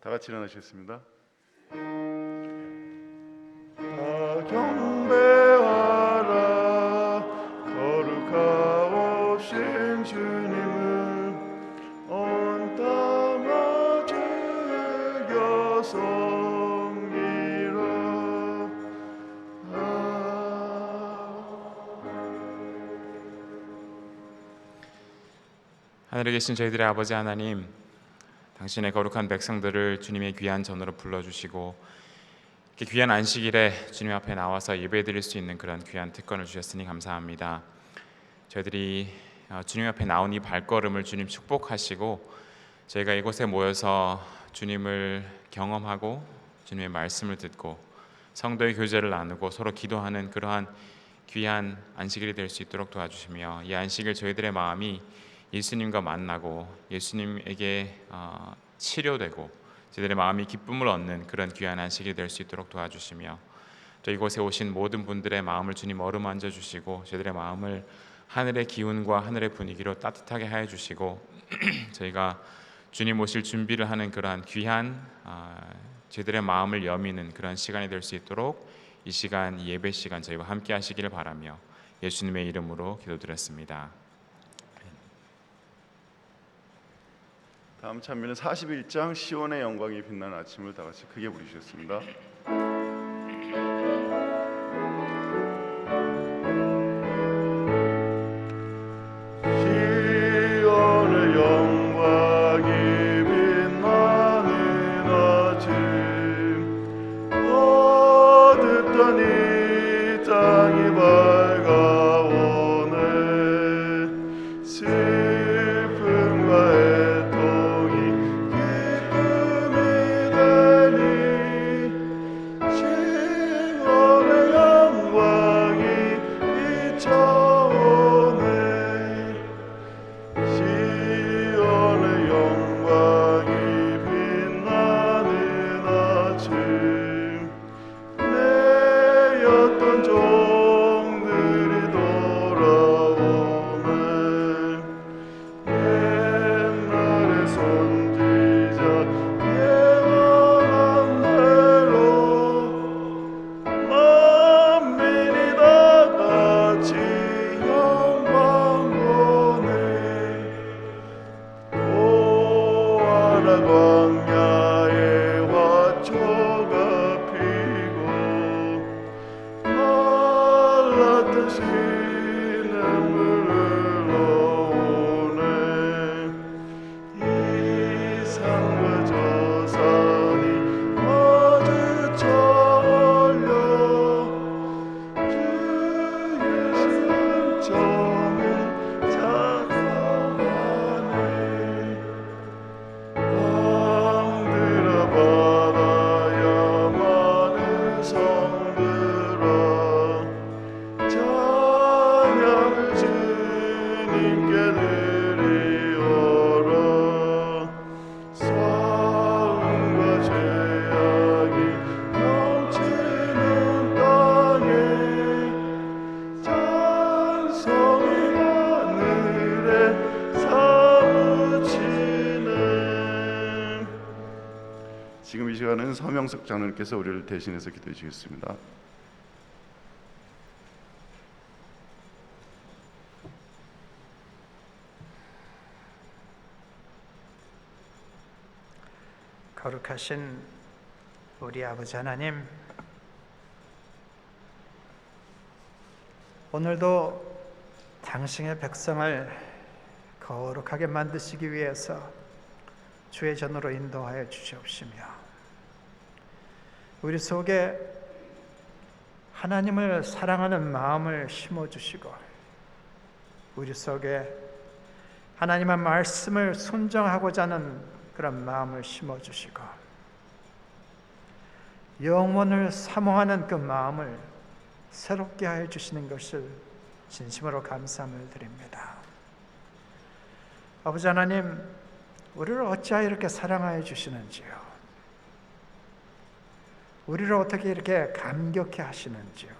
다 같이 일어나시겠습니다. 다 경배하라. 거룩하오신 주님을 온 땅아 즐겨 섬기라. 하늘에 계신 저희들의 아버지 하나님, 당신의 거룩한 백성들을 주님의 귀한 전으로 불러주시고 이렇게 귀한 안식일에 주님 앞에 나와서 예배드릴 수 있는 그런 귀한 특권을 주셨으니 감사합니다. 저희들이 주님 앞에 나온 이 발걸음을 주님 축복하시고 저희가 이곳에 모여서 주님을 경험하고 주님의 말씀을 듣고 성도의 교제를 나누고 서로 기도하는 그러한 귀한 안식일이 될 수 있도록 도와주시며, 이 안식일 저희들의 마음이 예수님과 만나고 예수님에게 치료되고 저희들의 마음이 기쁨을 얻는 그런 귀한 안식이 될 수 있도록 도와주시며, 또 이곳에 오신 모든 분들의 마음을 주님 어루만져 주시고 저희들의 마음을 하늘의 기운과 하늘의 분위기로 따뜻하게 하여 주시고 저희가 주님 오실 준비를 하는 그러한 귀한 저희들의 마음을 여미는 그런 시간이 될 수 있도록 이 시간, 예배 시간 저희와 함께 하시기를 바라며 예수님의 이름으로 기도드렸습니다. 다음 찬미는 41장 시온의 영광이 빛나는 아침을 다 같이 크게 부르시겠습니다. 시온의 영광이 빛나는 아침, 어둡던 이 땅이 밝아오네. 지금 이 시간은 서명석 장로님께서 우리를 대신해서 기도해 주시겠습니다. 거룩하신 우리 아버지 하나님, 오늘도 당신의 백성을 거룩하게 만드시기 위해서 주의 전으로 인도하여 주시옵시며, 우리 속에 하나님을 사랑하는 마음을 심어주시고 우리 속에 하나님의 말씀을 순종하고자 하는 그런 마음을 심어주시고 영원을 사모하는 그 마음을 새롭게 하여 주시는 것을 진심으로 감사함을 드립니다. 아버지 하나님, 우리를 어찌하여 이렇게 사랑하여 주시는지요, 우리를 어떻게 이렇게 감격해 하시는지요.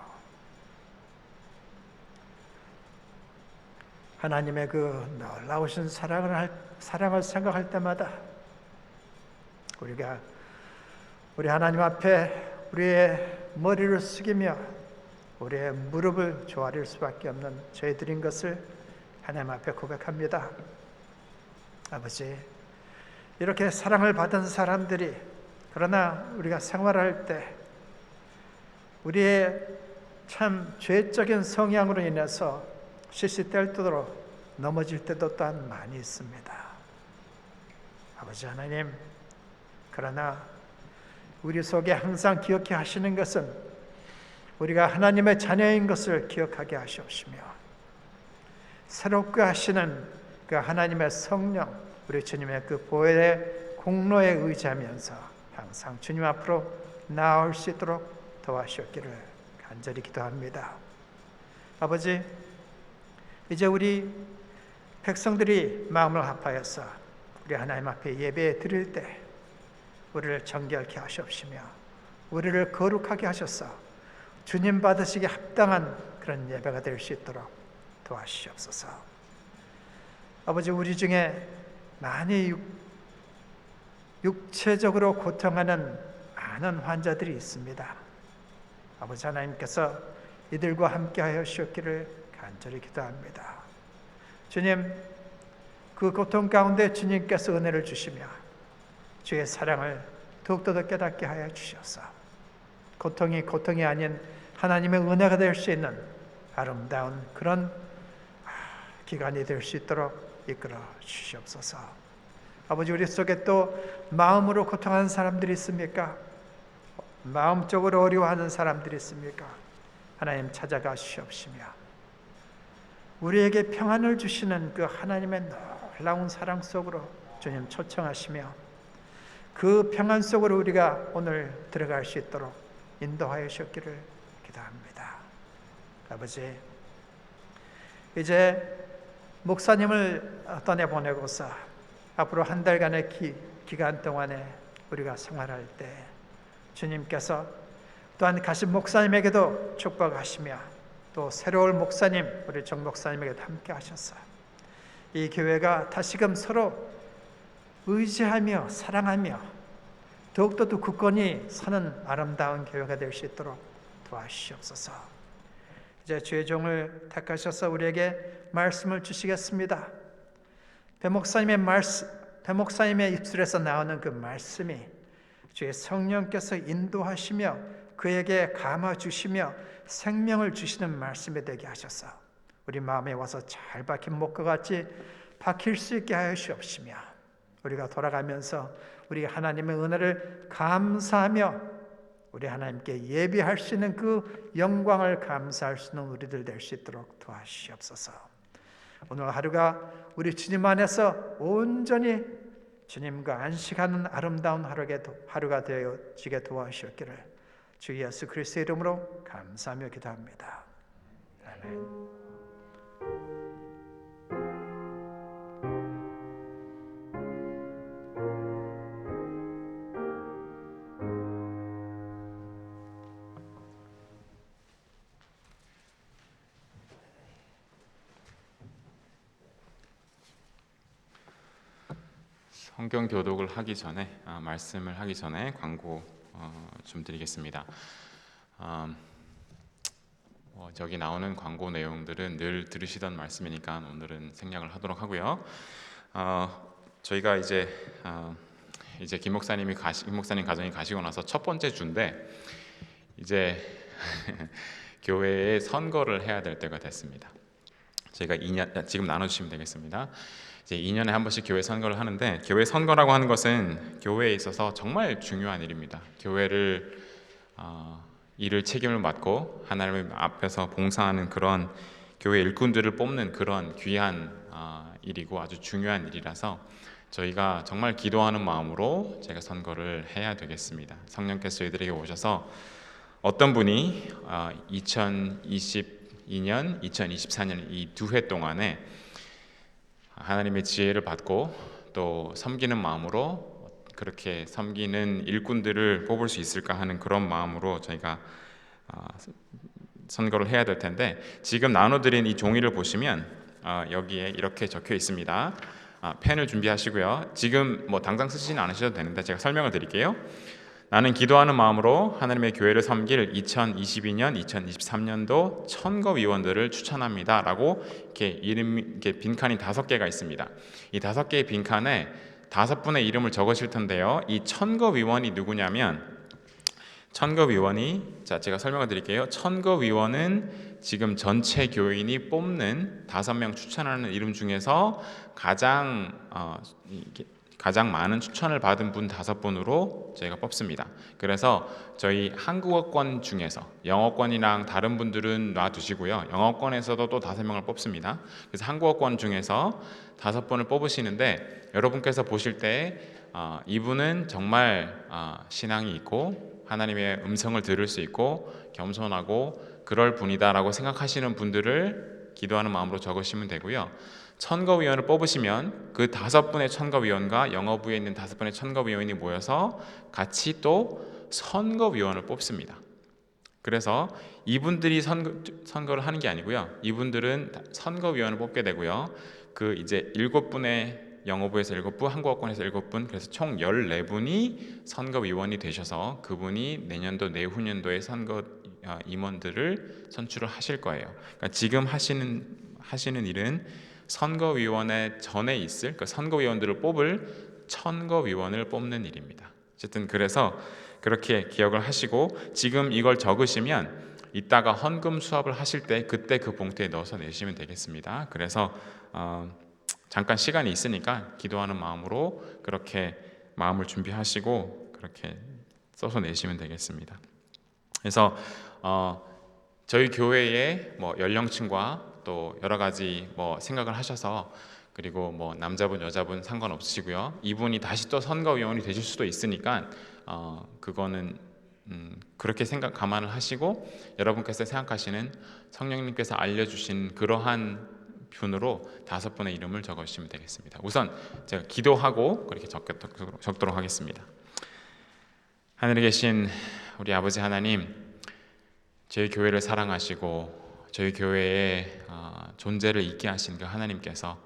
하나님의 그 놀라우신 사랑을 생각할 때마다 우리 하나님 앞에 우리의 머리를 숙이며 우리의 무릎을 조아릴 수밖에 없는 저희들인 것을 하나님 앞에 고백합니다. 아버지, 이렇게 사랑을 받은 사람들이 그러나 우리가 생활할 때 우리의 참 죄적인 성향으로 인해서 시시때때로 넘어질 때도 또한 많이 있습니다. 아버지 하나님, 그러나 우리 속에 항상 기억해 하시는 것은 우리가 하나님의 자녀인 것을 기억하게 하시옵시며 새롭게 하시는 그 하나님의 성령, 우리 주님의 그 보혈의 공로에 의지하면서 항상 주님 앞으로 나아올 수 있도록 도와주시기를 간절히 기도합니다. 아버지, 이제 우리 백성들이 마음을 합하여서 우리 하나님 앞에 예배 드릴 때 우리를 정결케 하시옵시며 우리를 거룩하게 하셔서 주님 받으시기에 합당한 그런 예배가 될 수 있도록 도와주시옵소서. 아버지, 우리 중에 많이 육체적으로 고통하는 많은 환자들이 있습니다. 아버지 하나님께서 이들과 함께하여 주시기를 간절히 기도합니다. 주님, 그 고통 가운데 주님께서 은혜를 주시며 주의 사랑을 더욱더 깨닫게 하여 주셔서 고통이 아닌 하나님의 은혜가 될 수 있는 아름다운 그런 기간이 될 수 있도록 이끌어 주시옵소서. 아버지, 우리 속에 또 마음으로 고통하는 사람들이 있습니까? 마음적으로 어려워하는 사람들이 있습니까? 하나님 찾아가 주시옵시며 우리에게 평안을 주시는 그 하나님의 놀라운 사랑 속으로 주님 초청하시며 그 평안 속으로 우리가 오늘 들어갈 수 있도록 인도하여 주시기를 기도합니다. 아버지, 이제 목사님을 떠내보내고서 앞으로 한 달간의 기간 동안에 우리가 생활할 때 주님께서 또한 가신 목사님에게도 축복하시며 또 새로운 목사님, 우리 정 목사님에게도 함께 하셔서 이 교회가 다시금 서로 의지하며 사랑하며 더욱더 굳건히 서는 아름다운 교회가 될 수 있도록 도와주시옵소서. 이제 주의 종을 택하셔서 우리에게 말씀을 주시겠습니다. 배 목사님의 입술에서 나오는 그 말씀이 주의 성령께서 인도하시며 그에게 감아주시며 생명을 주시는 말씀이 되게 하셔서 우리 마음에 와서 잘 박힌 목과 같이 박힐 수 있게 하여 주옵시며 우리가 돌아가면서 우리 하나님의 은혜를 감사하며 우리 하나님께 예비할 수 있는 그 영광을 감사할 수 있는 우리들 될 수 있도록 도와주시옵소서. 오늘 하루가 우리 주님 안에서 온전히 주님과 안식하는 아름다운 하루가 되어지게 도와주시기를 주 예수 그리스도의 이름으로 감사하며 기도합니다. 아멘. 성경 교독을 하기 전에 말씀을 하기 전에 광고 좀 드리겠습니다. 저기 나오는 광고 내용들은 늘 들으시던 말씀이니까 오늘은 생략을 하도록 하고요. 저희가 이제 김 목사님 가정이 가시고 나서 첫 번째 주인데 이제 교회에 선거를 해야 될 때가 됐습니다. 저희가 2년 지금 나눠주시면 되겠습니다. 이제 2년에 한 번씩 교회 선거를 하는데 교회 선거라고 하는 것은 교회에 있어서 정말 중요한 일입니다. 교회를 일을 책임을 맡고 하나님 앞에서 봉사하는 그런 교회 일꾼들을 뽑는 그런 귀한 일이고 아주 중요한 일이라서 저희가 정말 기도하는 마음으로 제가 선거를 해야 되겠습니다. 성령께서 저희들에게 오셔서 어떤 분이 2022년, 2024년 이 두 해 동안에 하나님의 지혜를 받고 또 섬기는 마음으로 그렇게 섬기는 일꾼들을 뽑을 수 있을까 하는 그런 마음으로 저희가 선거를 해야 될 텐데 지금 나눠드린 이 종이를 보시면 여기에 이렇게 적혀 있습니다. 펜을 준비하시고요. 지금 뭐 당장 쓰지는 않으셔도 되는데 제가 설명을 드릴게요. 나는 기도하는 마음으로 하나님의 교회를 섬길 2022년, 2023년도 천거위원들을 추천합니다. 라고 이렇게 빈칸이 5개가 있습니다. 이 5개의 빈칸에 5분의 이름을 적으실 텐데요. 이 천거위원이 누구냐면 천거위원이 제가 설명을 드릴게요. 천거위원은 지금 전체 교인이 뽑는 5명 추천하는 이름 중에서 가장 많은 추천을 받은 분 5분으로 저희가 뽑습니다. 그래서 저희 한국어권 중에서 영어권이랑 다른 분들은 놔두시고요. 영어권에서도 또 5명을 뽑습니다. 그래서 한국어권 중에서 5분을 뽑으시는데 여러분께서 보실 때 이분은 정말 신앙이 있고 하나님의 음성을 들을 수 있고 겸손하고 그럴 분이다라고 생각하시는 분들을 기도하는 마음으로 적으시면 되고요. 천거위원을 뽑으시면 그 5분의 천거위원과 영어부에 있는 5분의 천거위원이 모여서 같이 또 선거위원을 뽑습니다. 그래서 이분들이 선거를 하는 게 아니고요. 이분들은 선거위원을 뽑게 되고요. 그 이제 7분의 영어부에서 7분, 한국어권에서 7분, 그래서 총 14분이 선거위원이 되셔서 그분이 내년도 내후년도의 선거 임원들을 선출을 하실 거예요. 그러니까 지금 하시는 일은 선거위원회 전에 있을 그 선거위원들을 뽑을 천거위원을 뽑는 일입니다. 어쨌든 그래서 그렇게 기억을 하시고 지금 이걸 적으시면 이따가 헌금 수합을 하실 때 그때 그 봉투에 넣어서 내시면 되겠습니다. 그래서 잠깐 시간이 있으니까 기도하는 마음으로 그렇게 마음을 준비하시고 그렇게 써서 내시면 되겠습니다. 그래서 저희 교회의 뭐 연령층과 또 여러 가지 뭐 생각을 하셔서 그리고 뭐 남자분 여자분 상관없으시고요. 이분이 다시 또 선거위원이 되실 수도 있으니까 그거는 그렇게 감안을 하시고 여러분께서 생각하시는 성령님께서 알려주신 그러한 분으로 5분의 이름을 적어주시면 되겠습니다. 우선 제가 기도하고 그렇게 적도록 하겠습니다. 하늘에 계신 우리 아버지 하나님, 저희 교회를 사랑하시고 저희 교회의 존재를 있게 하신 그 하나님께서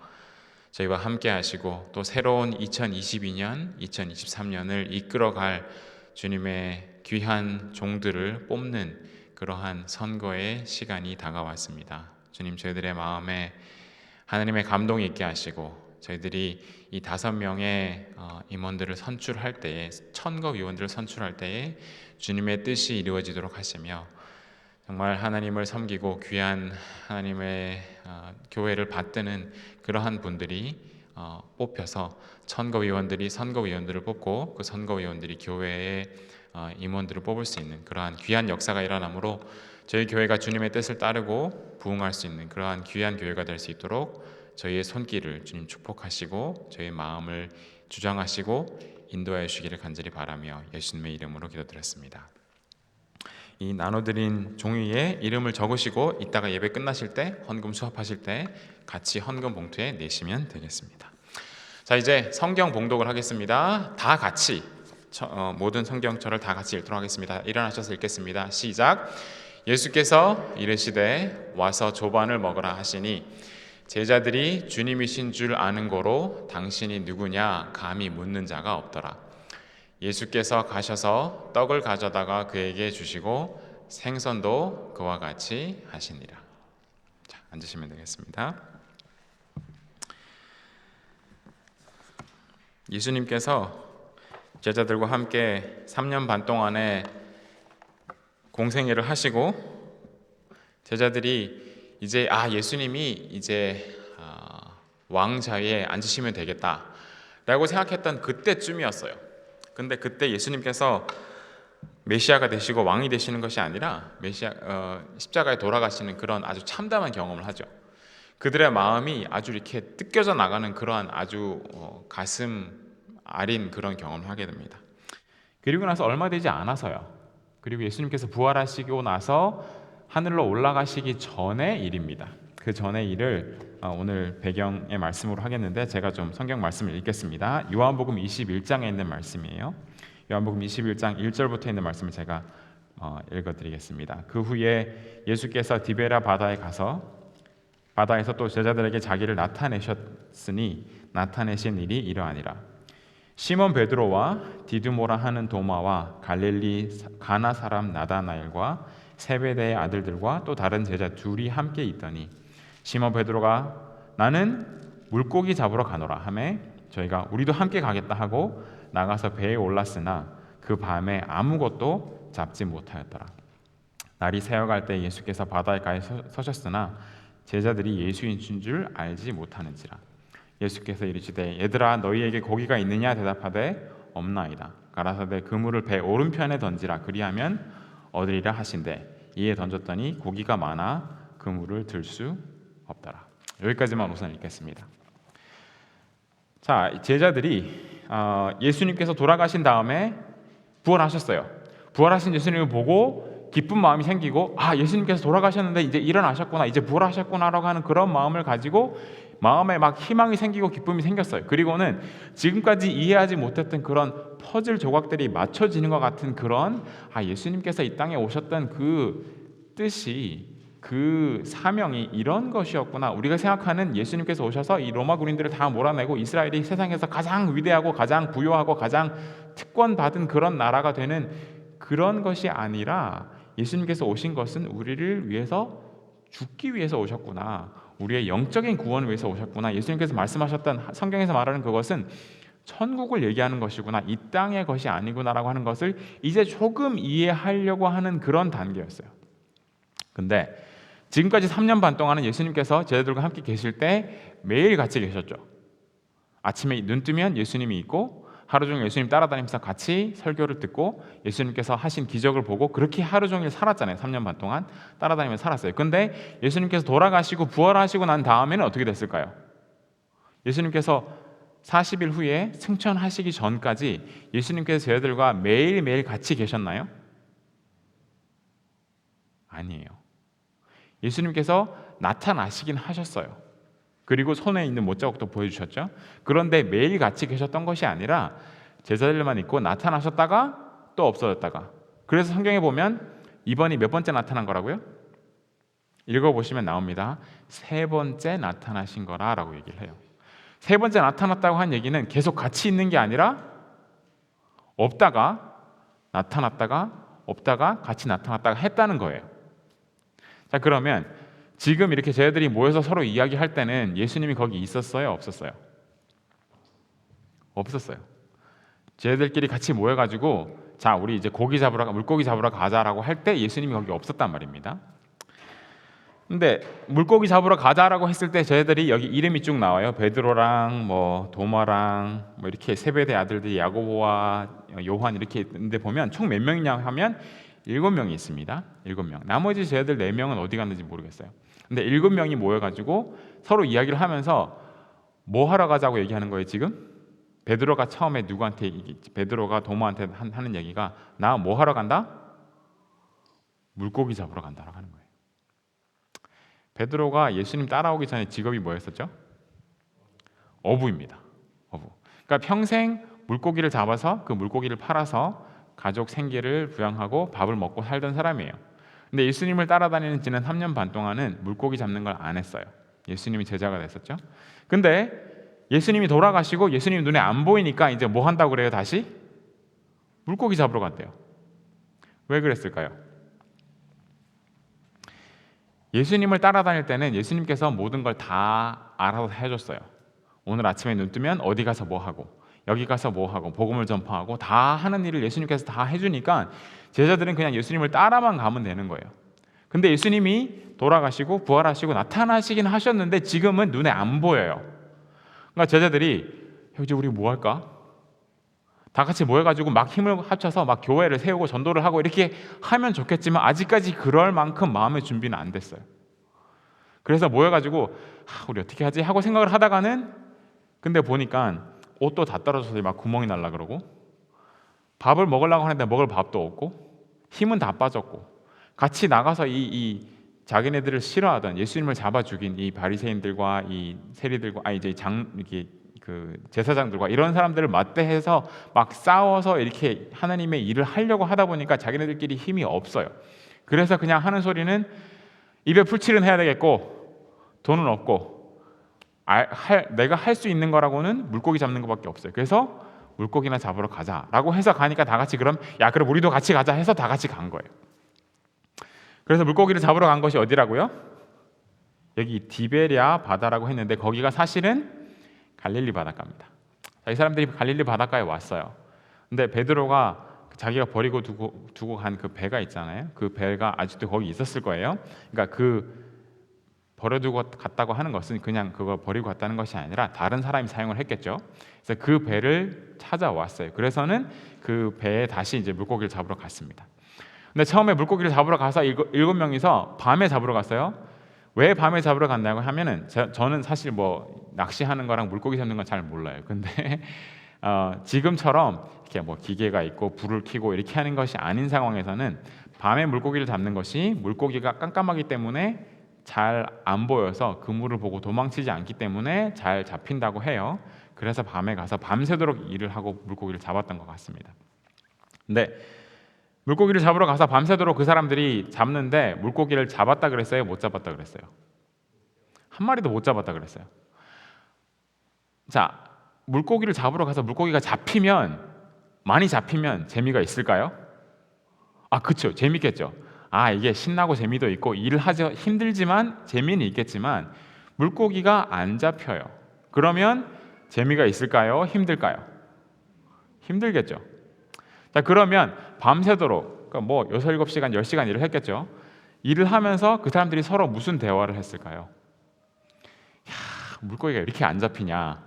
저희와 함께 하시고 또 새로운 2022년, 2023년을 이끌어갈 주님의 귀한 종들을 뽑는 그러한 선거의 시간이 다가왔습니다. 주님, 저희들의 마음에 하나님의 감동이 있게 하시고 저희들이 이 5명의 임원들을 선출할 때에 천거위원들을 선출할 때에 주님의 뜻이 이루어지도록 하시며 정말 하나님을 섬기고 귀한 하나님의 교회를 받드는 그러한 분들이 뽑혀서 천거위원들이 선거위원들을 뽑고 그 선거위원들이 교회의 임원들을 뽑을 수 있는 그러한 귀한 역사가 일어나므로 저희 교회가 주님의 뜻을 따르고 부응할 수 있는 그러한 귀한 교회가 될 수 있도록 저희의 손길을 주님 축복하시고 저희의 마음을 주장하시고 인도하여 주시기를 간절히 바라며 예수님의 이름으로 기도드렸습니다. 이 나눠드린 종이에 이름을 적으시고 이따가 예배 끝나실 때 헌금 수합하실 때 같이 헌금 봉투에 내시면 되겠습니다. 자, 이제 성경 봉독을 하겠습니다. 다 같이 모든 성경절을 다 같이 읽도록 하겠습니다. 일어나셔서 읽겠습니다. 시작. 예수께서 이르시되 와서 조반을 먹으라 하시니 제자들이 주님이신 줄 아는 고로 당신이 누구냐 감히 묻는 자가 없더라. 예수께서 가셔서 떡을 가져다가 그에게 주시고 생선도 그와 같이 하시니라. 자, 앉으시면 되겠습니다. 예수님께서 제자들과 함께 3년 반 동안에 공생애를 하시고 제자들이 이제 예수님이 이제 왕좌에 앉으시면 되겠다라고 생각했던 그때쯤이었어요. 근데 그때 예수님께서 메시아가 되시고 왕이 되시는 것이 아니라 십자가에 돌아가시는 그런 아주 참담한 경험을 하죠. 그들의 마음이 아주 이렇게 뜯겨져 나가는 그러한 아주 가슴 아린 그런 경험을 하게 됩니다. 그리고 나서 얼마 되지 않아서요. 그리고 예수님께서 부활하시고 나서 하늘로 올라가시기 전의 일입니다. 그 전의 일을 오늘 배경의 말씀으로 하겠는데 제가 좀 성경 말씀을 읽겠습니다. 요한복음 21장에 있는 말씀이에요. 요한복음 21장 1절부터 있는 말씀을 제가 읽어드리겠습니다. 그 후에 예수께서 디베라 바다에 가서 바다에서 또 제자들에게 자기를 나타내셨으니 나타내신 일이 이러하니라. 시몬 베드로와 디두모라 하는 도마와 갈릴리 가나 사람 나다나엘과 세베대의 아들들과 또 다른 제자 둘이 함께 있더니 시몬 베드로가 나는 물고기 잡으러 가노라 하매 저희가 우리도 함께 가겠다 하고 나가서 배에 올랐으나 그 밤에 아무것도 잡지 못하였더라. 날이 새어갈 때 예수께서 바닷가에 서셨으나 제자들이 예수인 줄 알지 못하는지라. 예수께서 이르시되 얘들아 너희에게 고기가 있느냐 대답하되 없나이다. 가라사대 그물을 배 오른편에 던지라 그리하면 얻으리라 하신대 이에 던졌더니 고기가 많아 그물을 들 수 없더라. 여기까지만 우선 읽겠습니다. 자, 제자들이 예수님께서 돌아가신 다음에 부활하셨어요. 부활하신 예수님을 보고 기쁜 마음이 생기고 예수님께서 돌아가셨는데 이제 일어나셨구나, 이제 부활하셨구나라고 하는 그런 마음을 가지고 마음에 막 희망이 생기고 기쁨이 생겼어요. 그리고는 지금까지 이해하지 못했던 그런 퍼즐 조각들이 맞춰지는 것 같은 그런 예수님께서 이 땅에 오셨던 그 뜻이, 그 사명이 이런 것이었구나. 우리가 생각하는 예수님께서 오셔서 이 로마 군인들을 다 몰아내고 이스라엘이 세상에서 가장 위대하고 가장 부유하고 가장 특권받은 그런 나라가 되는 그런 것이 아니라 예수님께서 오신 것은 우리를 위해서 죽기 위해서 오셨구나, 우리의 영적인 구원을 위해서 오셨구나. 예수님께서 말씀하셨던 성경에서 말하는 그것은 천국을 얘기하는 것이구나, 이 땅의 것이 아니구나라고 하는 것을 이제 조금 이해하려고 하는 그런 단계였어요. 근데 지금까지 3년 반 동안은 예수님께서 제자들과 함께 계실 때 매일 같이 계셨죠. 아침에 눈 뜨면 예수님이 있고 하루 종일 예수님 따라다니면서 같이 설교를 듣고 예수님께서 하신 기적을 보고 그렇게 하루 종일 살았잖아요. 3년 반 동안 따라다니면서 살았어요. 근데 예수님께서 돌아가시고 부활하시고 난 다음에는 어떻게 됐을까요? 예수님께서 40일 후에 승천하시기 전까지 예수님께서 제자들과 매일매일 같이 계셨나요? 아니에요. 예수님께서 나타나시긴 하셨어요. 그리고 손에 있는 못자국도 보여주셨죠. 그런데 매일 같이 계셨던 것이 아니라 제자들만 있고 나타나셨다가 또 없어졌다가. 그래서 성경에 보면 이번이 몇 번째 나타난 거라고요? 읽어보시면 나옵니다. 세 번째 나타나신 거라고 얘기를 해요. 세 번째 나타났다고 한 얘기는 계속 같이 있는 게 아니라 없다가 나타났다가 없다가 같이 나타났다가 했다는 거예요. 자, 그러면 지금 이렇게 제자들이 모여서 서로 이야기할 때는 예수님이 거기 있었어요? 없었어요? 없었어요. 제자들끼리 같이 모여가지고 자, 우리 이제 물고기 잡으러 가자라고 할 때 예수님이 거기 없었단 말입니다. 근데 물고기 잡으러 가자라고 했을 때 제자들이 여기 이름이 쭉 나와요. 베드로랑 도마랑 이렇게 세베대 아들들이 야고보와 요한 이렇게 있는데 보면 총 몇 명이냐 하면 7명이 있습니다. 7명. 나머지 제자들 4명은 어디 갔는지 모르겠어요. 근데 7명이 모여가지고 서로 이야기를 하면서 뭐 하러 가자고 얘기하는 거예요 지금? 베드로가 처음에 베드로가 도마한테 하는 얘기가 나 뭐 하러 간다? 물고기 잡으러 간다라고 하는 거예요. 베드로가 예수님 따라오기 전에 직업이 뭐였었죠? 어부입니다. 어부. 그러니까 평생 물고기를 잡아서 그 물고기를 팔아서 가족 생계를 부양하고 밥을 먹고 살던 사람이에요. 근데 예수님을 따라다니는 지난 3년 반 동안은 물고기 잡는 걸 안 했어요. 예수님이 제자가 됐었죠. 근데 예수님이 돌아가시고 예수님 눈에 안 보이니까 이제 뭐 한다고 그래요? 다시 물고기 잡으러 간대요. 왜 그랬을까요? 예수님을 따라다닐 때는 예수님께서 모든 걸 다 알아서 해줬어요. 오늘 아침에 눈 뜨면 어디 가서 뭐 하고 여기 가서 뭐 하고 복음을 전파하고 다 하는 일을 예수님께서 다 해주니까 제자들은 그냥 예수님을 따라만 가면 되는 거예요. 근데 예수님이 돌아가시고 부활하시고 나타나시긴 하셨는데 지금은 눈에 안 보여요. 그러니까 제자들이 이제 우리 뭐 할까? 다 같이 모여가지고 막 힘을 합쳐서 막 교회를 세우고 전도를 하고 이렇게 하면 좋겠지만 아직까지 그럴 만큼 마음의 준비는 안 됐어요. 그래서 모여가지고 우리 어떻게 하지? 하고 생각을 하다가는 근데 보니까 옷도 다 떨어져서 막 구멍이 날라 그러고 밥을 먹으려고 하는데 먹을 밥도 없고 힘은 다 빠졌고 같이 나가서 이 자기네들을 싫어하던 예수님을 잡아 죽인 이 바리새인들과 이 세리들과 이제 그 제사장들과 이런 사람들을 맞대해서 막 싸워서 이렇게 하나님의 일을 하려고 하다 보니까 자기네들끼리 힘이 없어요. 그래서 그냥 하는 소리는 입에 풀칠은 해야 되겠고 돈은 없고 내가 할 수 있는 거라고는 물고기 잡는 것밖에 없어요. 그래서 물고기나 잡으러 가자라고 해서 가니까 다 같이 그럼 우리도 같이 가자 해서 다 같이 간 거예요. 그래서 물고기를 잡으러 간 것이 어디라고요? 여기 디베랴 바다라고 했는데 거기가 사실은 갈릴리 바닷가입니다. 이 사람들이 갈릴리 바닷가에 왔어요. 근데 베드로가 자기가 버리고 두고 간 그 배가 있잖아요. 그 배가 아직도 거기 있었을 거예요. 그러니까 그 버려두고 갔다고 하는 것은 그냥 그거 버리고 갔다는 것이 아니라 다른 사람이 사용을 했겠죠. 그래서 그 배를 찾아왔어요. 그래서는 그 배에 다시 이제 물고기를 잡으러 갔습니다. 근데 처음에 물고기를 잡으러 가서 일곱 명이서 밤에 잡으러 갔어요. 왜 밤에 잡으러 갔냐고 하면은 저는 사실 뭐 낚시하는 거랑 물고기 잡는 건 잘 몰라요. 근데 지금처럼 이렇게 뭐 기계가 있고 불을 켜고 이렇게 하는 것이 아닌 상황에서는 밤에 물고기를 잡는 것이 물고기가 깜깜하기 때문에 잘 안 보여서 그물을 보고 도망치지 않기 때문에 잘 잡힌다고 해요. 그래서 밤에 가서 밤새도록 일을 하고 물고기를 잡았던 것 같습니다. 근데 물고기를 잡으러 가서 밤새도록 그 사람들이 잡는데 물고기를 잡았다 그랬어요? 못 잡았다 그랬어요? 한 마리도 못 잡았다 그랬어요. 자, 물고기를 잡으러 가서 물고기가 많이 잡히면 재미가 있을까요? 그렇죠. 재밌겠죠. 이게 신나고 재미도 있고 일을 하죠. 힘들지만 재미는 있겠지만 물고기가 안 잡혀요. 그러면 재미가 있을까요? 힘들까요? 힘들겠죠. 자, 그러면 밤새도록 그러니까 뭐 6, 7시간, 10시간 일을 했겠죠. 일을 하면서 그 사람들이 서로 무슨 대화를 했을까요? 물고기가 이렇게 안 잡히냐.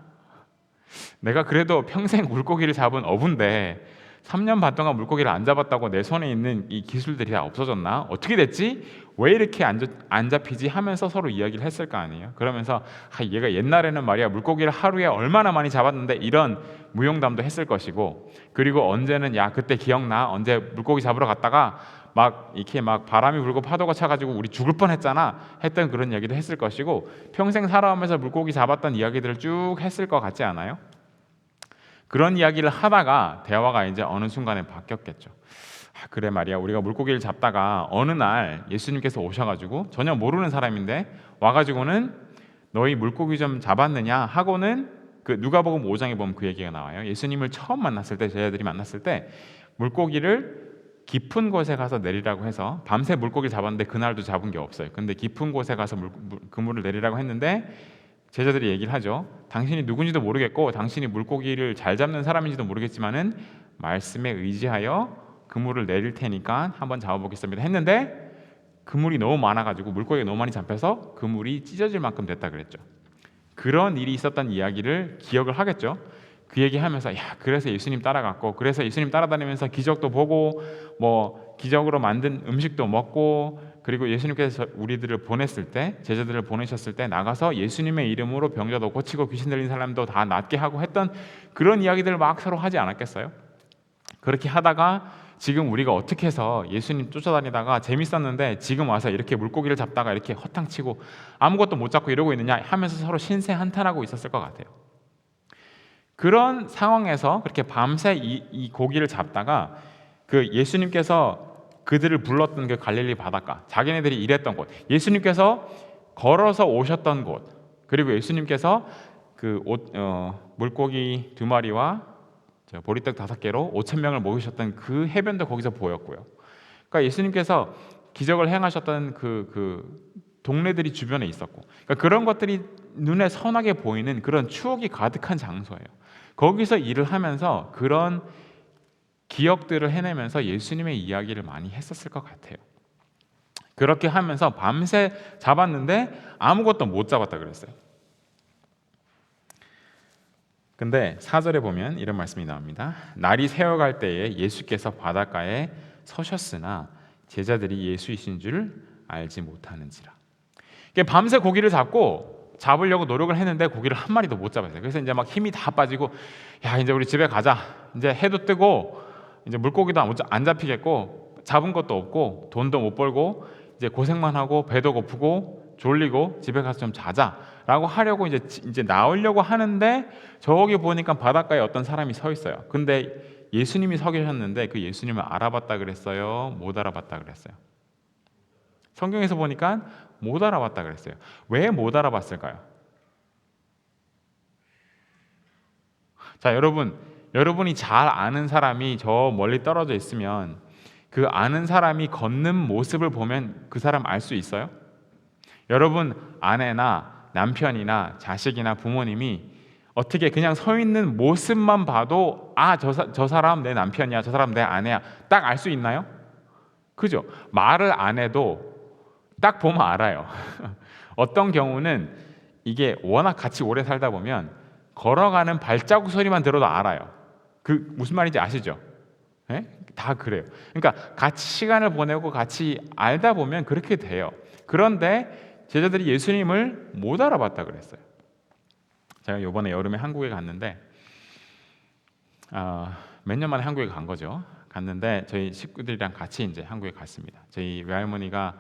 내가 그래도 평생 물고기를 잡은 어부인데 3년 반 동안 물고기를 안 잡았다고 내 손에 있는 이 기술들이 다 없어졌나? 어떻게 됐지? 왜 이렇게 안 잡히지? 하면서 서로 이야기를 했을 거 아니에요. 그러면서 얘가 옛날에는 말이야 물고기를 하루에 얼마나 많이 잡았는데 이런 무용담도 했을 것이고, 그리고 언제는 그때 기억나? 언제 물고기 잡으러 갔다가 막 이렇게 막 바람이 불고 파도가 차가지고 우리 죽을 뻔했잖아 했던 그런 이야기도 했을 것이고, 평생 살아오면서 물고기 잡았던 이야기들을 쭉 했을 것 같지 않아요? 그런 이야기를 하다가 대화가 이제 어느 순간에 바뀌었겠죠. 그래 말이야, 우리가 물고기를 잡다가 어느 날 예수님께서 오셔가지고 전혀 모르는 사람인데 와가지고는 너희 물고기 좀 잡았느냐 하고는 그 누가복음 5장에 보면 그 얘기가 나와요. 예수님을 처음 만났을 때, 제자들이 만났을 때 물고기를 깊은 곳에 가서 내리라고 해서 밤새 물고기를 잡았는데 그날도 잡은 게 없어요. 근데 깊은 곳에 가서 그물을 내리라고 했는데 제자들이 얘기를 하죠. 당신이 누군지도 모르겠고 당신이 물고기를 잘 잡는 사람인지도 모르겠지만은 말씀에 의지하여 그물을 내릴 테니까 한번 잡아보겠습니다 했는데 그물이 너무 많아가지고 물고기가 너무 많이 잡혀서 그물이 찢어질 만큼 됐다 그랬죠. 그런 일이 있었던 이야기를 기억을 하겠죠. 그 얘기하면서 그래서 예수님 따라갔고, 그래서 예수님 따라다니면서 기적도 보고 뭐 기적으로 만든 음식도 먹고, 그리고 예수님께서 우리들을 보냈을 때, 제자들을 보내셨을 때 나가서 예수님의 이름으로 병자도 고치고 귀신 들린 사람도 다 낫게 하고 했던 그런 이야기들을 막 서로 하지 않았겠어요? 그렇게 하다가 지금 우리가 어떻게 해서 예수님 쫓아다니다가 재밌었는데 지금 와서 이렇게 물고기를 잡다가 이렇게 허탕치고 아무것도 못 잡고 이러고 있느냐 하면서 서로 신세 한탄하고 있었을 것 같아요. 그런 상황에서 그렇게 밤새 이 고기를 잡다가 그 예수님께서 그들을 불렀던 그 갈릴리 바닷가, 자기네들이 일했던 곳, 예수님께서 걸어서 오셨던 곳, 그리고 예수님께서 그 물고기 2마리와 보리떡 5개로 5,000명을 모으셨던 그 해변도 거기서 보였고요. 그러니까 예수님께서 기적을 행하셨던 그 동네들이 주변에 있었고, 그러니까 그런 것들이 눈에 선하게 보이는 그런 추억이 가득한 장소예요. 거기서 일을 하면서 그런 기억들을 해내면서 예수님의 이야기를 많이 했었을 것 같아요. 그렇게 하면서 밤새 잡았는데 아무것도 못 잡았다 그랬어요. 근데 4절에 보면 이런 말씀이 나옵니다. 날이 새어갈 때에 예수께서 바닷가에 서셨으나 제자들이 예수이신 줄 알지 못하는지라. 밤새 고기를 잡으려고 노력을 했는데 고기를 한 마리도 못 잡았어요. 그래서 이제 막 힘이 다 빠지고 이제 우리 집에 가자. 이제 해도 뜨고 이제 물고기도 안 잡히겠고 잡은 것도 없고 돈도 못 벌고 이제 고생만 하고 배도 고프고 졸리고 집에 가서 좀 자자라고 하려고 이제 나오려고 하는데 저기 보니까 바닷가에 어떤 사람이 서 있어요. 근데 예수님이 서 계셨는데 그 예수님을 알아봤다 그랬어요? 못 알아봤다 그랬어요? 성경에서 보니까 못 알아봤다 그랬어요. 왜 못 알아봤을까요? 자, 여러분이 잘 아는 사람이 저 멀리 떨어져 있으면 그 아는 사람이 걷는 모습을 보면 그 사람 알 수 있어요? 여러분 아내나 남편이나 자식이나 부모님이 어떻게 그냥 서 있는 모습만 봐도 저 사람 내 남편이야, 저 사람 내 아내야 딱 알 수 있나요? 그죠? 말을 안 해도 딱 보면 알아요. 어떤 경우는 이게 워낙 같이 오래 살다 보면 걸어가는 발자국 소리만 들어도 알아요. 그 무슨 말인지 아시죠? 예? 다 그래요. 그러니까 같이 시간을 보내고 같이 알다 보면 그렇게 돼요. 그런데 제자들이 예수님을 못 알아봤다 그랬어요. 제가 이번에 여름에 한국에 갔는데 몇 년 만에 한국에 간 거죠. 갔는데 저희 식구들이랑 같이 이제 한국에 갔습니다. 저희 외할머니가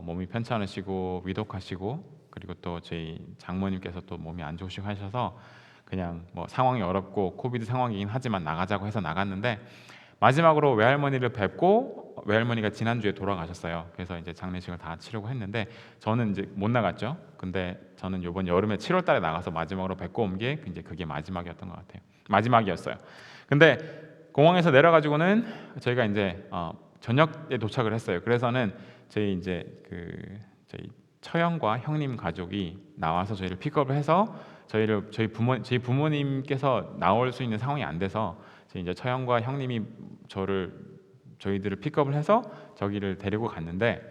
몸이 편찮으시고 위독하시고 그리고 또 저희 장모님께서 또 몸이 안 좋으시고 하셔서 그냥 뭐 상황이 어렵고 코비드 상황이긴 하지만 나가자고 해서 나갔는데 마지막으로 외할머니를 뵙고 외할머니가 지난주에 돌아가셨어요. 그래서 이제 장례식을 다 치르고 했는데 저는 이제 못 나갔죠. 근데 저는 이번 여름에 7월 달에 나가서 마지막으로 뵙고 온 게 이제 그게 마지막이었던 것 같아요. 마지막이었어요. 근데 공항에서 내려가지고는 저희가 이제 저녁에 도착을 했어요. 그래서는 저희 처형과 형님 가족이 나와서 저희를 픽업을 해서 저희 부모님께서 나올 수 있는 상황이 안 돼서 이제 처형과 형님이 저희들을 픽업을 해서 저기를 데리고 갔는데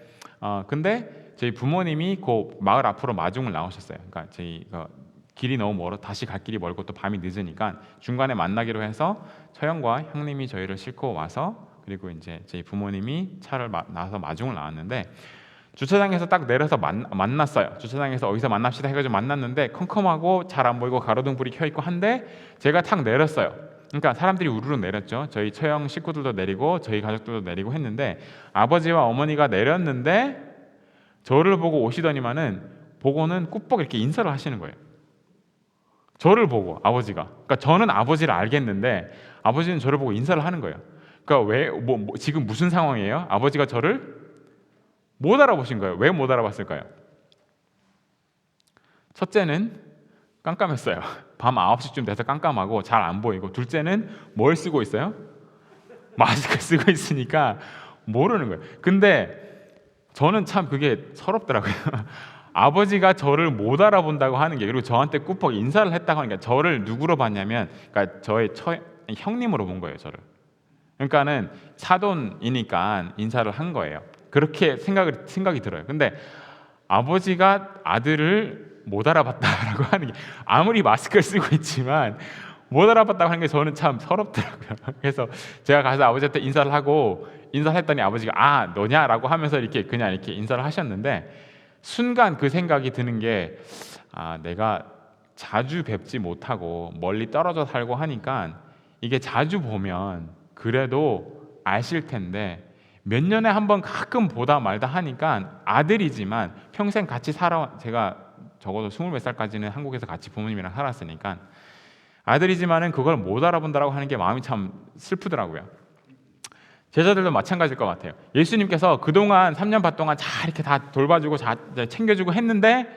근데 저희 부모님이 그 마을 앞으로 마중을 나오셨어요. 그러니까 저희가 길이 너무 멀어 다시 갈 길이 멀고 또 밤이 늦으니까 중간에 만나기로 해서 처형과 형님이 저희를 싣고 와서 그리고 이제 저희 부모님이 차를 나와서 마중을 나왔는데 주차장에서 딱 내려서 만났어요. 주차장에서 어디서 만납시다 해가지고 만났는데 컴컴하고 잘 안 보이고 가로등 불이 켜 있고 한데 제가 탁 내렸어요. 그러니까 사람들이 우르르 내렸죠. 저희 처형 식구들도 내리고 저희 가족들도 내리고 했는데 아버지와 어머니가 내렸는데 저를 보고 오시더니만은 보고는 꾸벅 이렇게 인사를 하시는 거예요. 저를 보고 아버지가. 그러니까 저는 아버지를 알겠는데 아버지는 저를 보고 인사를 하는 거예요. 그러니까 왜 지금 무슨 상황이에요? 아버지가 저를 못 알아보신 거예요. 왜 못 알아봤을까요? 첫째는 깜깜했어요. 밤 9시쯤 돼서 깜깜하고 잘 안 보이고 둘째는 뭘 쓰고 있어요? 마스크 쓰고 있으니까 모르는 거예요. 근데 저는 참 그게 서럽더라고요. 아버지가 저를 못 알아본다고 하는 게 그리고 저한테 꾸벅 인사를 했다고 하는 게 저를 누구로 봤냐면 그러니까 저의 형님으로 본 거예요. 저를. 그러니까는 사돈이니까 인사를 한 거예요. 그렇게 생각이 들어요. 근데 아버지가 아들을 못 알아봤다라고 하는 게 아무리 마스크를 쓰고 있지만 못 알아봤다고 하는 게 저는 참 서럽더라고요. 그래서 제가 가서 아버지한테 인사를 했더니 아버지가 너냐라고 하면서 그냥 이렇게 인사를 하셨는데 순간 그 생각이 드는 게 내가 자주 뵙지 못하고 멀리 떨어져 살고 하니까 이게 자주 보면 그래도 아실 텐데 몇 년에 한 번 가끔 보다 말다 하니까 아들이지만 평생 같이 제가 적어도 20몇 살까지는 한국에서 같이 부모님이랑 살았으니까 아들이지만은 그걸 못 알아본다라고 하는 게 마음이 참 슬프더라고요. 제자들도 마찬가지일 것 같아요. 예수님께서 그동안 3년 반 동안 잘 이렇게 다 돌봐주고 챙겨주고 했는데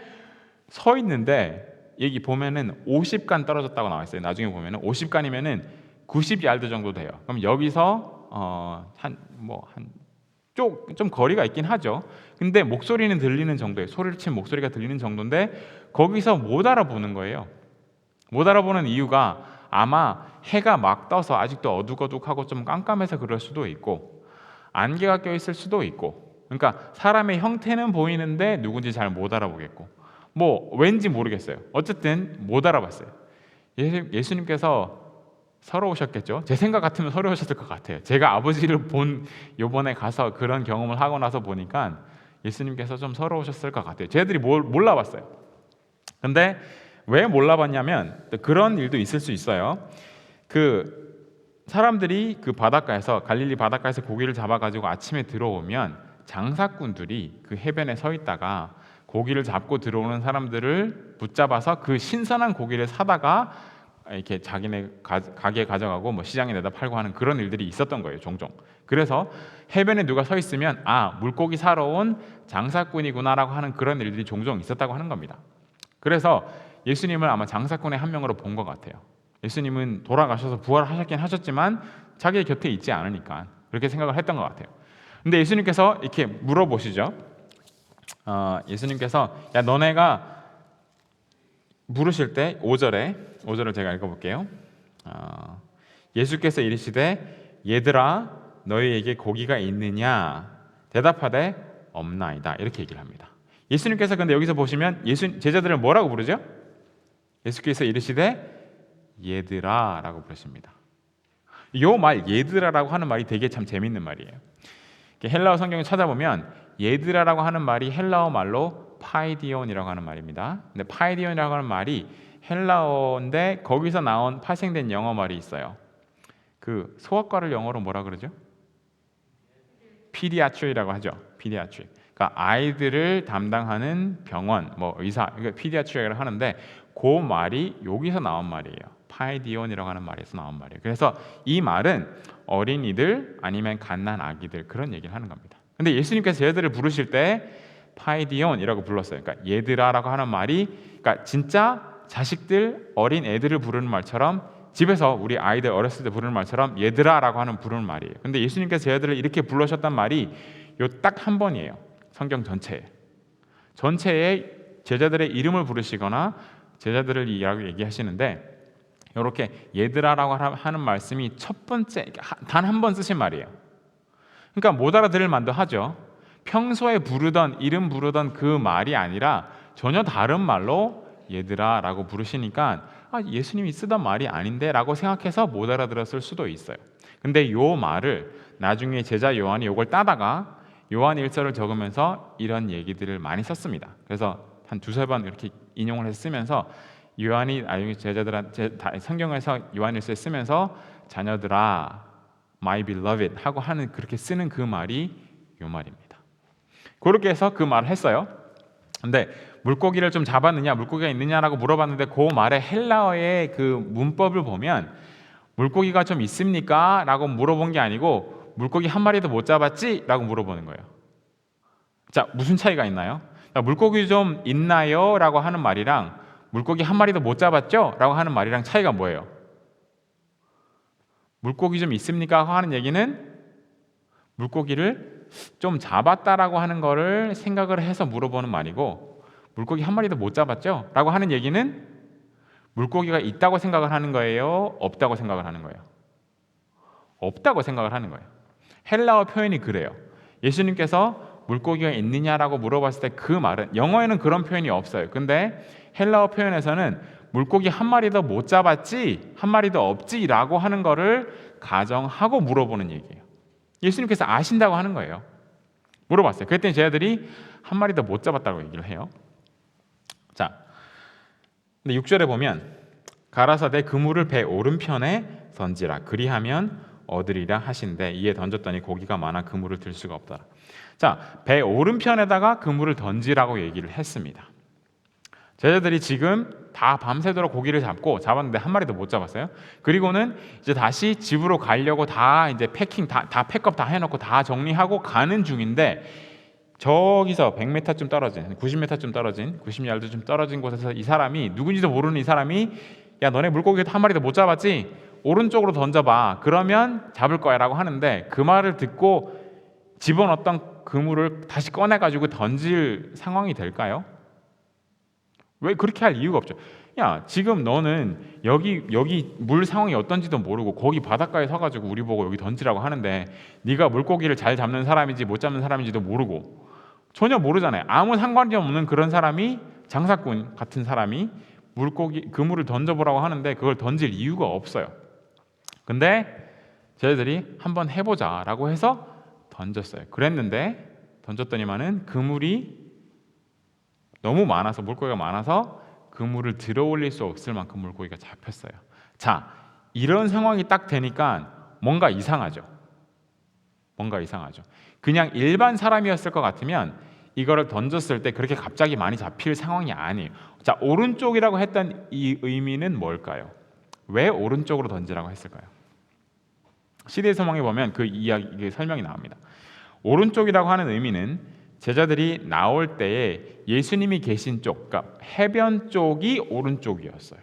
서 있는데 여기 보면은 50간 떨어졌다고 나와 있어요. 나중에 보면은 50간이면은 90야드 정도 돼요. 그럼 여기서 좀 거리가 있긴 하죠. 근데 목소리는 들리는 정도예요. 소리를 친 목소리가 들리는 정도인데 거기서 못 알아보는 거예요. 못 알아보는 이유가 아마 해가 막 떠서 아직도 어둑어둑하고 좀 깜깜해서 그럴 수도 있고 안개가 껴있을 수도 있고 그러니까 사람의 형태는 보이는데 누군지 잘 못 알아보겠고 왠지 모르겠어요. 어쨌든 못 알아봤어요. 예수님께서 서러우셨겠죠. 제 생각 같으면 서러우셨을 것 같아요. 제가 아버지를 요번에 가서 그런 경험을 하고 나서 보니까 예수님께서 좀 서러우셨을 것 같아요. 쟤들이 몰라봤어요. 근데 왜 몰라봤냐면 그런 일도 있을 수 있어요. 그 사람들이 그 바닷가에서 갈릴리 바닷가에서 고기를 잡아가지고 아침에 들어오면 장사꾼들이 그 해변에 서 있다가 고기를 잡고 들어오는 사람들을 붙잡아서 그 신선한 고기를 사다가 이렇게 자기네 가게에 가져가고 뭐 시장에 내다 팔고 하는 그런 일들이 있었던 거예요, 종종. 그래서 해변에 누가 서 있으면 물고기 사러 온 장사꾼이구나라고 하는 그런 일들이 종종 있었다고 하는 겁니다. 그래서 예수님을 아마 장사꾼의 한 명으로 본 것 같아요. 예수님은 돌아가셔서 부활하셨긴 하셨지만 자기 곁에 있지 않으니까 그렇게 생각을 했던 것 같아요. 근데 예수님께서 이렇게 물어보시죠. 예수님께서 야 너네가 물으실 때 5절을 제가 읽어볼게요. 예수께서 이르시되 얘들아 너희에게 고기가 있느냐 대답하되 없나이다 이렇게 얘기를 합니다. 예수님께서 근데 여기서 보시면 제자들을 뭐라고 부르죠? 예수께서 이르시되 얘들아 라고 부르십니다. 이 말 얘들아라고 하는 말이 되게 참 재밌는 말이에요. 헬라어 성경을 찾아보면 얘들아라고 하는 말이 헬라어 말로 파이디온이라고 하는 말입니다. 근데 파이디온이라고 하는 말이 헬라어인데 거기서 나온 파생된 영어 말이 있어요. 그 소아과를 영어로 뭐라 그러죠? 피디아트리라고 하죠. 피디아트리. 그러니까 아이들을 담당하는 병원, 뭐 의사, 그러니까 피디아트리라고 하는데 그 말이 여기서 나온 말이에요. 파이디온이라고 하는 말에서 나온 말이에요. 그래서 이 말은 어린이들 아니면 갓난 아기들 그런 얘기를 하는 겁니다. 근데 예수님께서 얘들을 부르실 때 파이디온이라고 불렀어요. 그러니까 얘들아라고 하는 말이 그러니까 진짜 자식들, 어린 애들을 부르는 말처럼 집에서 우리 아이들 어렸을 때 부르는 말처럼 얘들아라고 하는 부르는 말이에요. 근데 예수님께서 얘들을 이렇게 불러셨단 말이 요 딱 한 번이에요. 성경 전체에 제자들의 이름을 부르시거나 제자들을 얘기하시는데 이렇게 얘들아라고 하는 말씀이 첫 번째 단 한 번 쓰신 말이에요. 그러니까 못 알아들을 만도 하죠. 평소에 이름 부르던 그 말이 아니라 전혀 다른 말로 얘들아라고 부르시니까 예수님이 쓰던 말이 아닌데 라고 생각해서 못 알아들었을 수도 있어요. 근데 요 말을 나중에 제자 요한이 요걸 따다가 요한 1서를 적으면서 이런 얘기들을 많이 썼습니다. 그래서 한 두세 번 이렇게 인용을 해서 쓰면서 요한이 나중에 제자들한테 성경에서 요한 1서에 쓰면서 자녀들아 my beloved 하고 하는 그렇게 쓰는 그 말이 요 말입니다. 그렇게 해서 그 말을 했어요. 근데 물고기를 좀 잡았느냐 물고기가 있느냐라고 물어봤는데 그 말의 헬라어의 그 문법을 보면 물고기가 좀 있습니까? 라고 물어본 게 아니고 물고기 한 마리도 못 잡았지? 라고 물어보는 거예요. 자, 무슨 차이가 있나요? 물고기 좀 있나요? 라고 하는 말이랑 물고기 한 마리도 못 잡았죠? 라고 하는 말이랑 차이가 뭐예요? 물고기 좀 있습니까? 하는 얘기는 물고기를 좀 잡았다라고 하는 거를 생각을 해서 물어보는 말이고 물고기 한 마리도 못 잡았죠? 라고 하는 얘기는 물고기가 있다고 생각을 하는 거예요? 없다고 생각을 하는 거예요? 없다고 생각을 하는 거예요. 헬라어 표현이 그래요. 예수님께서 물고기가 있느냐라고 물어봤을 때 그 말은 영어에는 그런 표현이 없어요. 근데 헬라어 표현에서는 물고기 한 마리도 못 잡았지 한 마리도 없지라고 하는 거를 가정하고 물어보는 얘기예요. 예수님께서 아신다고 하는 거예요. 물어봤어요. 그랬더니 제자들이 한 마리도 못 잡았다고 얘기를 해요. 자, 근데 6절에 보면 가라사대 그물을 배 오른편에 던지라 그리하면 얻으리라 하신대 이에 던졌더니 고기가 많아 그물을 들 수가 없더라. 자, 배 오른편에다가 그물을 던지라고 얘기를 했습니다. 제자들이 지금 다 밤새도록 고기를 잡았는데 한 마리도 못 잡았어요. 그리고는 이제 다시 집으로 가려고 다 이제 다 팩업 다 해놓고 다 정리하고 가는 중인데 저기서 100m쯤 떨어진 90m쯤 떨어진 90야드쯤 떨어진 곳에서 이 사람이 누군지도 모르는 이 사람이 야 너네 물고기 한 마리도 못 잡았지? 오른쪽으로 던져봐. 그러면 잡을 거야 라고 하는데 그 말을 듣고 집어넣었던 그물을 다시 꺼내가지고 던질 상황이 될까요? 왜 그렇게 할 이유가 없죠. 야 지금 너는 여기 물 상황이 어떤지도 모르고 거기 바닷가에 서가지고 우리 보고 여기 던지라고 하는데 네가 물고기를 잘 잡는 사람인지 못 잡는 사람인지도 모르고 전혀 모르잖아요. 아무 상관이 없는 그런 사람이 장사꾼 같은 사람이 그물을 던져보라고 하는데 그걸 던질 이유가 없어요. 근데 저희들이 한번 해보자 라고 해서 던졌어요. 그랬는데 던졌더니만은 그물이 너무 많아서 물고기가 많아서 그물을 들어 올릴 수 없을 만큼 물고기가 잡혔어요. 자, 이런 상황이 딱 되니까 뭔가 이상하죠. 그냥 일반 사람이었을 것 같으면 이거를 던졌을 때 그렇게 갑자기 많이 잡힐 상황이 아니에요. 자, 오른쪽이라고 했던 이 의미는 뭘까요? 왜 오른쪽으로 던지라고 했을까요? 시대의 소망에 보면 그 이야기 설명이 나옵니다. 오른쪽이라고 하는 의미는 제자들이 나올 때에 예수님이 계신 쪽, 그러니까 해변 쪽이 오른쪽이었어요.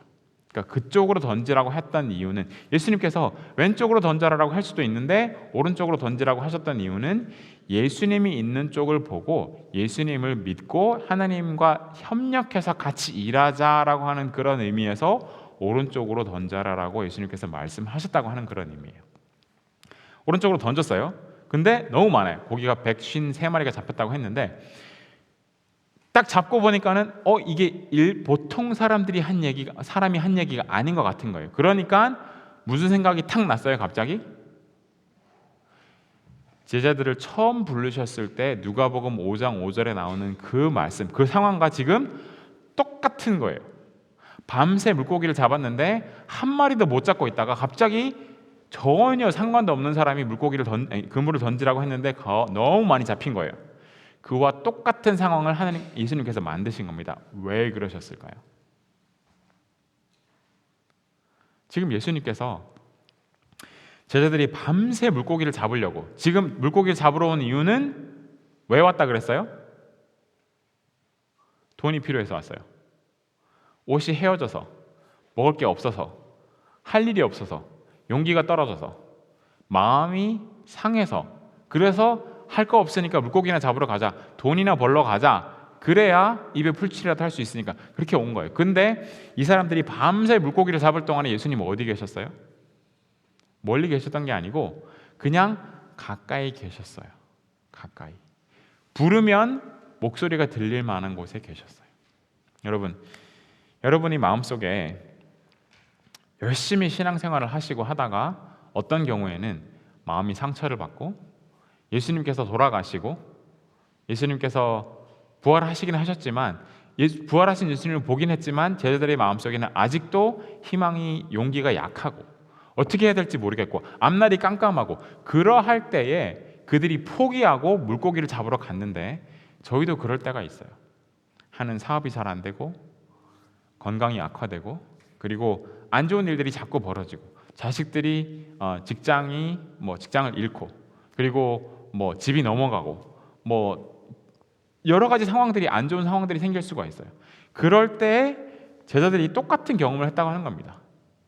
그러니까 그쪽으로 던지라고 했던 이유는 예수님께서 왼쪽으로 던져라라고 할 수도 있는데 오른쪽으로 던지라고 하셨던 이유는 예수님이 있는 쪽을 보고 예수님을 믿고 하나님과 협력해서 같이 일하자라고 하는 그런 의미에서 오른쪽으로 던져라라고 예수님께서 말씀하셨다고 하는 그런 의미예요. 오른쪽으로 던졌어요. 근데 너무 많아요. 고기가 153마리가 잡혔다고 했는데 딱 잡고 보니까는 이게 보통 사람이 한 얘기가 아닌 것 같은 거예요. 그러니까 무슨 생각이 탁 났어요, 갑자기? 제자들을 처음 부르셨을 때 누가복음 5장 5절에 나오는 그 말씀, 그 상황과 지금 똑같은 거예요. 밤새 물고기를 잡았는데 한 마리도 못 잡고 있다가 갑자기 전혀 상관도 없는 사람이 그물을 던지라고 했는데 너무 많이 잡힌 거예요. 그와 똑같은 상황을 예수님께서 만드신 겁니다. 왜 그러셨을까요? 지금 예수님께서 제자들이 밤새 물고기를 잡으려고, 지금 물고기를 잡으러 온 이유는 왜 왔다 그랬어요? 돈이 필요해서 왔어요. 옷이 헤어져서, 먹을 게 없어서, 할 일이 없어서, 용기가 떨어져서, 마음이 상해서, 그래서 할 거 없으니까 물고기나 잡으러 가자, 돈이나 벌러 가자, 그래야 입에 풀칠이라도 할 수 있으니까 그렇게 온 거예요. 근데 이 사람들이 밤새 물고기를 잡을 동안에 예수님 어디 계셨어요? 멀리 계셨던 게 아니고 그냥 가까이 계셨어요. 가까이. 부르면 목소리가 들릴 만한 곳에 계셨어요. 여러분이 마음속에 열심히 신앙생활을 하시고 하다가 어떤 경우에는 마음이 상처를 받고 예수님께서 돌아가시고 예수님께서 부활하시긴 하셨지만 부활하신 예수님을 보긴 했지만 제자들의 마음속에는 아직도 희망이, 용기가 약하고 어떻게 해야 될지 모르겠고 앞날이 깜깜하고 그러할 때에 그들이 포기하고 물고기를 잡으러 갔는데 저희도 그럴 때가 있어요. 하는 사업이 잘 안 되고 건강이 악화되고 그리고 안 좋은 일들이 자꾸 벌어지고 자식들이 직장을 잃고 그리고 집이 넘어가고 여러 가지 상황들이 안 좋은 상황들이 생길 수가 있어요. 그럴 때 제자들이 똑같은 경험을 했다고 하는 겁니다.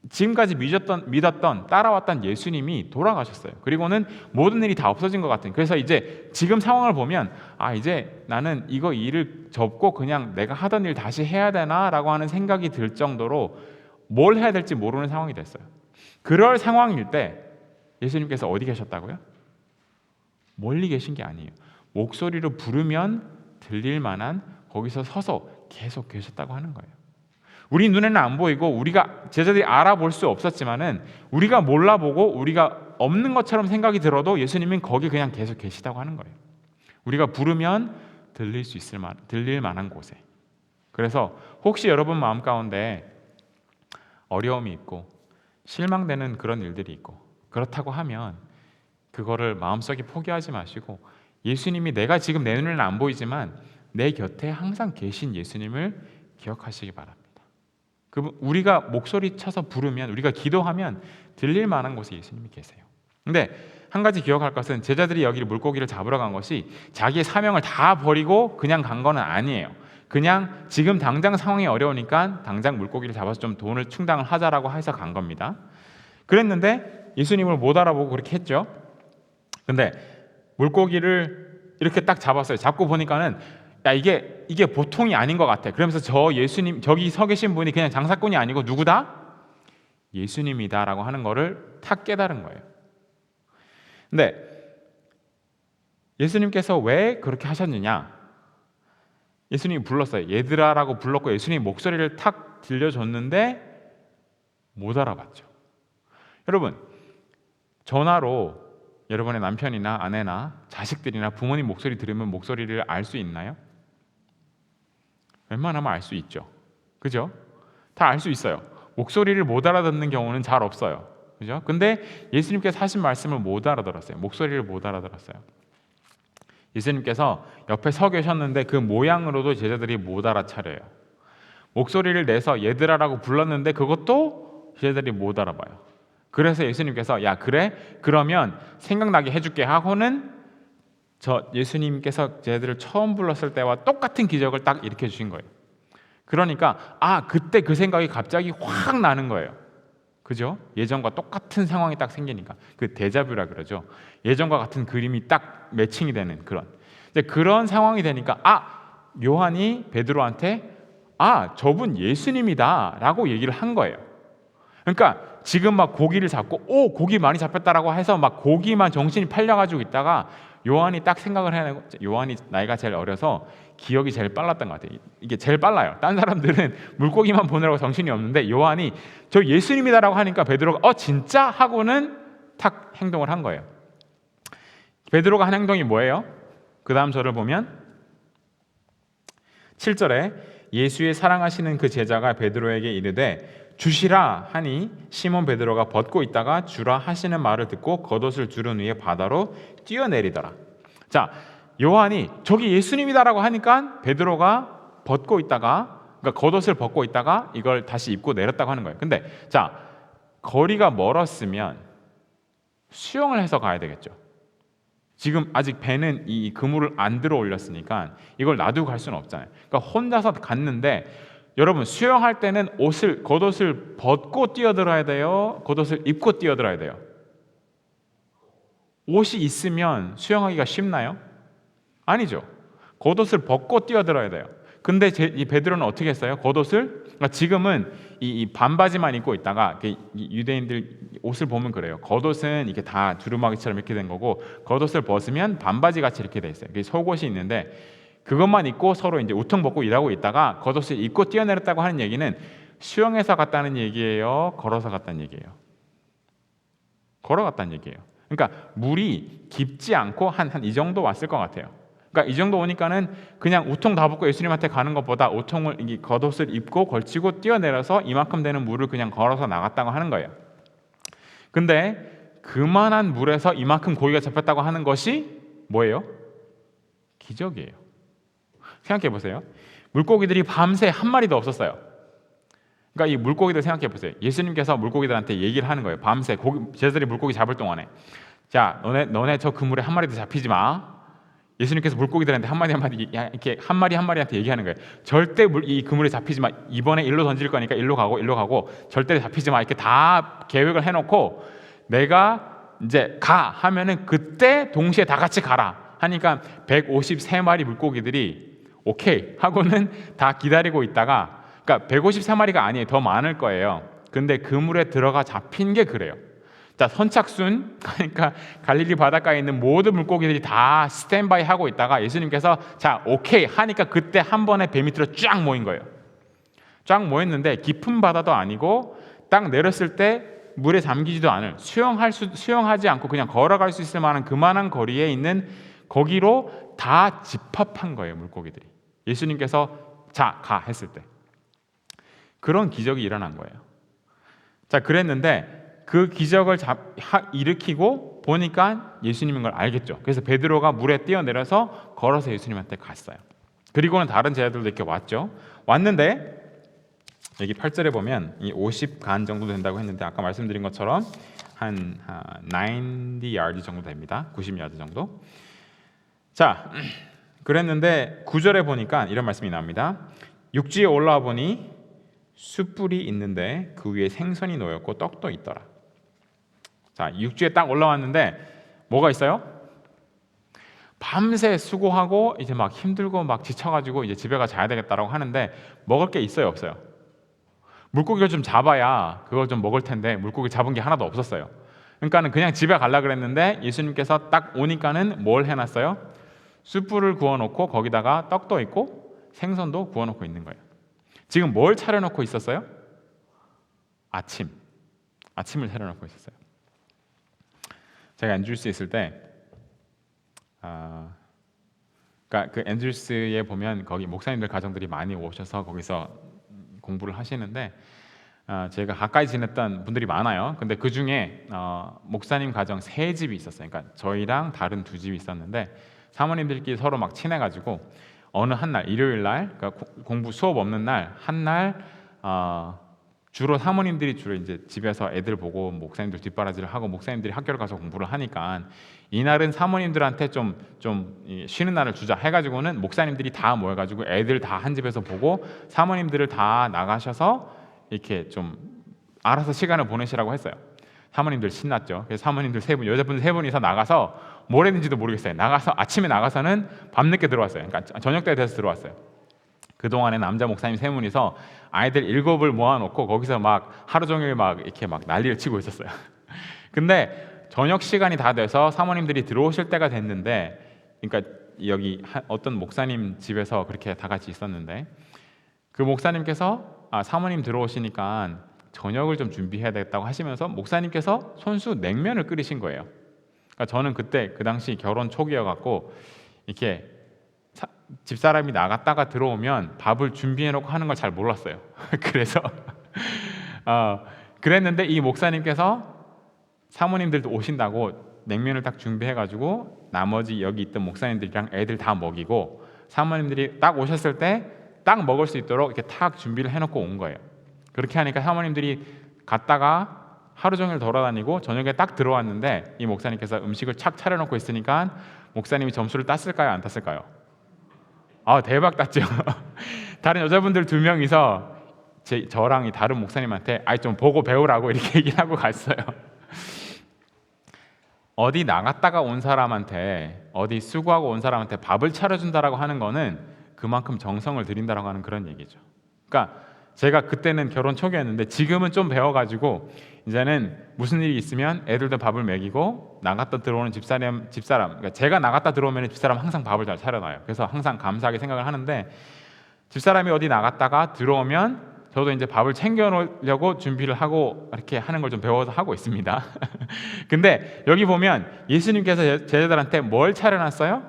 지금까지 믿었던 따라왔던 예수님이 돌아가셨어요. 그리고는 모든 일이 다 없어진 것 같은. 그래서 이제 지금 상황을 보면 이제 나는 이거 일을 접고 그냥 내가 하던 일 다시 해야 되나라고 하는 생각이 들 정도로 뭘 해야 될지 모르는 상황이 됐어요. 그럴 상황일 때 예수님께서 어디 계셨다고요? 멀리 계신 게 아니에요. 목소리로 부르면 들릴 만한 거기서 서서 계속 계셨다고 하는 거예요. 우리 눈에는 안 보이고 우리가 제자들이 알아볼 수 없었지만은 우리가 몰라보고 우리가 없는 것처럼 생각이 들어도 예수님은 거기 그냥 계속 계시다고 하는 거예요. 우리가 부르면 들릴 만한 곳에. 그래서 혹시 여러분 마음 가운데 어려움이 있고 실망되는 그런 일들이 있고 그렇다고 하면 그거를 마음속에 포기하지 마시고 예수님이 내가 지금 내 눈에는 안 보이지만 내 곁에 항상 계신 예수님을 기억하시기 바랍니다. 우리가 목소리 쳐서 부르면 우리가 기도하면 들릴 만한 곳에 예수님이 계세요. 근데 한 가지 기억할 것은 제자들이 여기 물고기를 잡으러 간 것이 자기의 사명을 다 버리고 그냥 간 건 아니에요. 그냥 지금 당장 상황이 어려우니까 당장 물고기를 잡아서 좀 돈을 충당을 하자라고 해서 간 겁니다. 그랬는데 예수님을 못 알아보고 그렇게 했죠. 근데 물고기를 이렇게 딱 잡았어요. 잡고 보니까는 이게 보통이 아닌 것 같아. 그러면서 저기 서 계신 분이 그냥 장사꾼이 아니고 누구다? 예수님이다라고 하는 거를 탁 깨달은 거예요. 근데 예수님께서 왜 그렇게 하셨느냐? 예수님이 불렀어요. 얘들아라고 불렀고 예수님 목소리를 탁 들려줬는데 못 알아봤죠. 여러분, 전화로 여러분의 남편이나 아내나 자식들이나 부모님 목소리 들으면 목소리를 알 수 있나요? 웬만하면 알 수 있죠. 그죠? 다 알 수 있어요. 목소리를 못 알아듣는 경우는 잘 없어요. 그죠? 근데 예수님께서 하신 말씀을 못 알아들었어요. 목소리를 못 알아들었어요. 예수님께서 옆에 서 계셨는데 그 모양으로도 제자들이 못 알아차려요. 목소리를 내서 얘들아라고 불렀는데 그것도 제자들이 못 알아봐요. 그래서 예수님께서 야 그래? 그러면 생각나게 해줄게 하고는 예수님께서 제자들을 처음 불렀을 때와 똑같은 기적을 딱 일으켜 주신 거예요. 그러니까 그때 그 생각이 갑자기 확 나는 거예요. 그죠? 예전과 똑같은 상황이 딱 생기니까 그 데자뷰라 그러죠. 예전과 같은 그림이 딱 매칭이 되는 그런 상황이 되니까 요한이 베드로한테 저분 예수님이다라고 얘기를 한 거예요. 그러니까 지금 막 고기를 잡고 고기 많이 잡혔다라고 해서 막 고기만 정신이 팔려가지고 있다가 요한이 딱 생각을 해내고, 요한이 나이가 제일 어려서 기억이 제일 빨랐던 것 같아요. 이게 제일 빨라요. 딴 사람들은 물고기만 보느라고 정신이 없는데 요한이 저 예수님이다라고 하니까 베드로가 진짜? 하고는 탁 행동을 한 거예요. 베드로가 한 행동이 뭐예요? 그 다음 절을 보면 7절에 예수의 사랑하시는 그 제자가 베드로에게 이르되 주시라 하니 시몬 베드로가 벗고 있다가 주라 하시는 말을 듣고 겉옷을 두른 후에 바다로 뛰어내리더라. 자, 요한이 저기 예수님이다라고 하니까 베드로가 벗고 있다가, 그러니까 겉옷을 벗고 있다가 이걸 다시 입고 내렸다고 하는 거예요. 근데 자, 거리가 멀었으면 수영을 해서 가야 되겠죠. 지금 아직 배는 이 그물을 안 들어 올렸으니까 이걸 놔두고 갈 수는 없잖아요. 그러니까 혼자서 갔는데, 여러분 수영할 때는 겉옷을 벗고 뛰어들어야 돼요? 겉옷을 입고 뛰어들어야 돼요? 옷이 있으면 수영하기가 쉽나요? 아니죠. 겉옷을 벗고 뛰어들어야 돼요. 근데 이 베드로는 어떻게 했어요? 겉옷을, 그러니까 지금은 이 반바지만 입고 있다가 유대인들 옷을 보면 그래요. 겉옷은 이렇게 다 두루마기처럼 이렇게 된 거고, 겉옷을 벗으면 반바지 같이 이렇게 돼 있어요. 속옷이 있는데 그것만 입고 서로 이제 우통 벗고 일하고 있다가 겉옷을 입고 뛰어내렸다고 하는 얘기는 수영해서 갔다는 얘기예요? 걸어서 갔다는 얘기예요? 걸어갔다는 얘기예요. 그러니까 물이 깊지 않고 한 이 정도 왔을 것 같아요. 그러니까 이 정도 오니까는 그냥 우통 다 벗고 예수님한테 가는 것보다 겉옷을 입고 걸치고 뛰어내려서 이만큼 되는 물을 그냥 걸어서 나갔다고 하는 거예요. 근데 그만한 물에서 이만큼 고기가 잡혔다고 하는 것이 뭐예요? 기적이에요. 생각해 보세요. 물고기들이 밤새 한 마리도 없었어요. 그러니까 이 물고기들 생각해 보세요. 예수님께서 물고기들한테 얘기를 하는 거예요. 밤새 제자들이 물고기 잡을 동안에, 자, 너네 저 그물에 한 마리도 잡히지 마. 예수님께서 물고기들한테 한 마리 이렇게 한 마리한테 얘기하는 거예요. 절대 이 그물에 잡히지 마. 이번에 일로 던질 거니까 일로 가고 절대 잡히지 마. 이렇게 다 계획을 해놓고 내가 이제 가 하면은 그때 동시에 다 같이 가라 하니까 153마리 물고기들이 오케이 하고는 다 기다리고 있다가, 그러니까 153마리가 아니에요. 더 많을 거예요. 근데 그물에 들어가 잡힌 게 그래요. 자, 선착순, 그러니까 갈릴리 바닷가에 있는 모든 물고기들이 다 스탠바이 하고 있다가 예수님께서 자, 오케이 하니까 그때 한 번에 배 밑으로 쫙 모인 거예요. 쫙 모였는데 깊은 바다도 아니고 딱 내렸을 때 물에 잠기지도 않을, 수영하지 않고 그냥 걸어갈 수 있을 만한 그만한 거리에 있는 거기로 다 집합한 거예요, 물고기들이. 예수님께서 자, 가 했을 때. 그런 기적이 일어난 거예요. 자, 그랬는데 그 기적을 일으키고 보니까 예수님인 걸 알겠죠. 그래서 베드로가 물에 뛰어내려서 걸어서 예수님한테 갔어요. 그리고는 다른 제자들도 이렇게 왔는데 여기 8절에 보면 이 50간 정도 된다고 했는데 아까 말씀드린 것처럼 한 90 야드 정도 됩니다. 90야드 정도. 자, 그랬는데 9절에 보니까 이런 말씀이 나옵니다. 육지에 올라와 보니 숯불이 있는데 그 위에 생선이 놓였고 떡도 있더라. 자, 육지에 딱 올라왔는데 뭐가 있어요? 밤새 수고하고 이제 막 힘들고 막 지쳐가지고 이제 집에 가 자야 되겠다라고 하는데 먹을 게 있어요, 없어요? 물고기를 좀 잡아야 그걸 좀 먹을 텐데 물고기 잡은 게 하나도 없었어요. 그러니까는 그냥 집에 가려고 그랬는데 예수님께서 딱 오니까는 뭘 해놨어요? 숯불을 구워놓고 거기다가 떡도 있고 생선도 구워놓고 있는 거예요. 지금 뭘 차려놓고 있었어요? 아침을 차려놓고 있었어요. 제가 앤드루스에 있을 때, 그러니까 그 앤드루스에 보면 거기 목사님들 가정들이 많이 오셔서 거기서 공부를 하시는데 제가 가까이 지냈던 분들이 많아요. 근데 그 중에 목사님 가정 3집이 있었어요. 그러니까 저희랑 다른 2집이 있었는데 사모님들끼리 서로 막 친해가지고 어느 한 날 일요일 날, 그러니까 공부 수업 없는 날 한 날 주로 사모님들이 주로 이제 집에서 애들 보고 목사님들 뒷바라지를 하고 목사님들이 학교를 가서 공부를 하니까 이날은 사모님들한테 좀 쉬는 날을 주자 해가지고는 목사님들이 다 모여가지고 애들 다 한 집에서 보고 사모님들을 다 나가셔서 이렇게 좀 알아서 시간을 보내시라고 했어요. 사모님들 신났죠. 그래서 사모님들 세 분, 여자분 세 분이서 나가서 뭘 했는지도 모르겠어요. 나가서 아침에 나가서는 밤늦게 들어왔어요. 그러니까 저녁 때 돼서 들어왔어요. 그동안에 남자 목사님 세 분이서 아이들 7을 모아놓고 거기서 막 하루 종일 막 이렇게 막 난리를 치고 있었어요. 근데 저녁 시간이 다 돼서 사모님들이 들어오실 때가 됐는데, 그러니까 여기 어떤 목사님 집에서 그렇게 다 같이 있었는데 그 목사님께서 사모님 들어오시니까 저녁을 좀 준비해야 되겠다고 하시면서 목사님께서 손수 냉면을 끓이신 거예요. 그러니까 저는 그때 그 당시 결혼 초기여갖고 이렇게 집사람이 나갔다가 들어오면 밥을 준비해놓고 하는 걸 잘 몰랐어요. 그래서 그랬는데 이 목사님께서 사모님들도 오신다고 냉면을 딱 준비해가지고 나머지 여기 있던 목사님들이랑 애들 다 먹이고 사모님들이 딱 오셨을 때 딱 먹을 수 있도록 이렇게 탁 준비를 해놓고 온 거예요. 그렇게 하니까 사모님들이 갔다가 하루 종일 돌아다니고 저녁에 딱 들어왔는데 이 목사님께서 음식을 착 차려놓고 있으니까 목사님이 점수를 땄을까요? 안 땄을까요? 대박 땄죠. 다른 여자분들 2명이서 저랑 이 다른 목사님한테 좀 보고 배우라고 이렇게 얘기를 하고 갔어요. 어디 나갔다가 온 사람한테, 어디 수고하고 온 사람한테 밥을 차려준다라고 하는 거는 그만큼 정성을 들인다라고 하는 그런 얘기죠. 그러니까 제가 그때는 결혼 초기였는데 지금은 좀 배워가지고 이제는 무슨 일이 있으면 애들도 밥을 먹이고 나갔다 들어오는 집사람 그러니까 제가 나갔다 들어오면 집사람 항상 밥을 잘 차려놔요. 그래서 항상 감사하게 생각을 하는데 집사람이 어디 나갔다가 들어오면 저도 이제 밥을 챙겨놓으려고 준비를 하고 이렇게 하는 걸 좀 배워서 하고 있습니다. 근데 여기 보면 예수님께서 제자들한테 뭘 차려놨어요?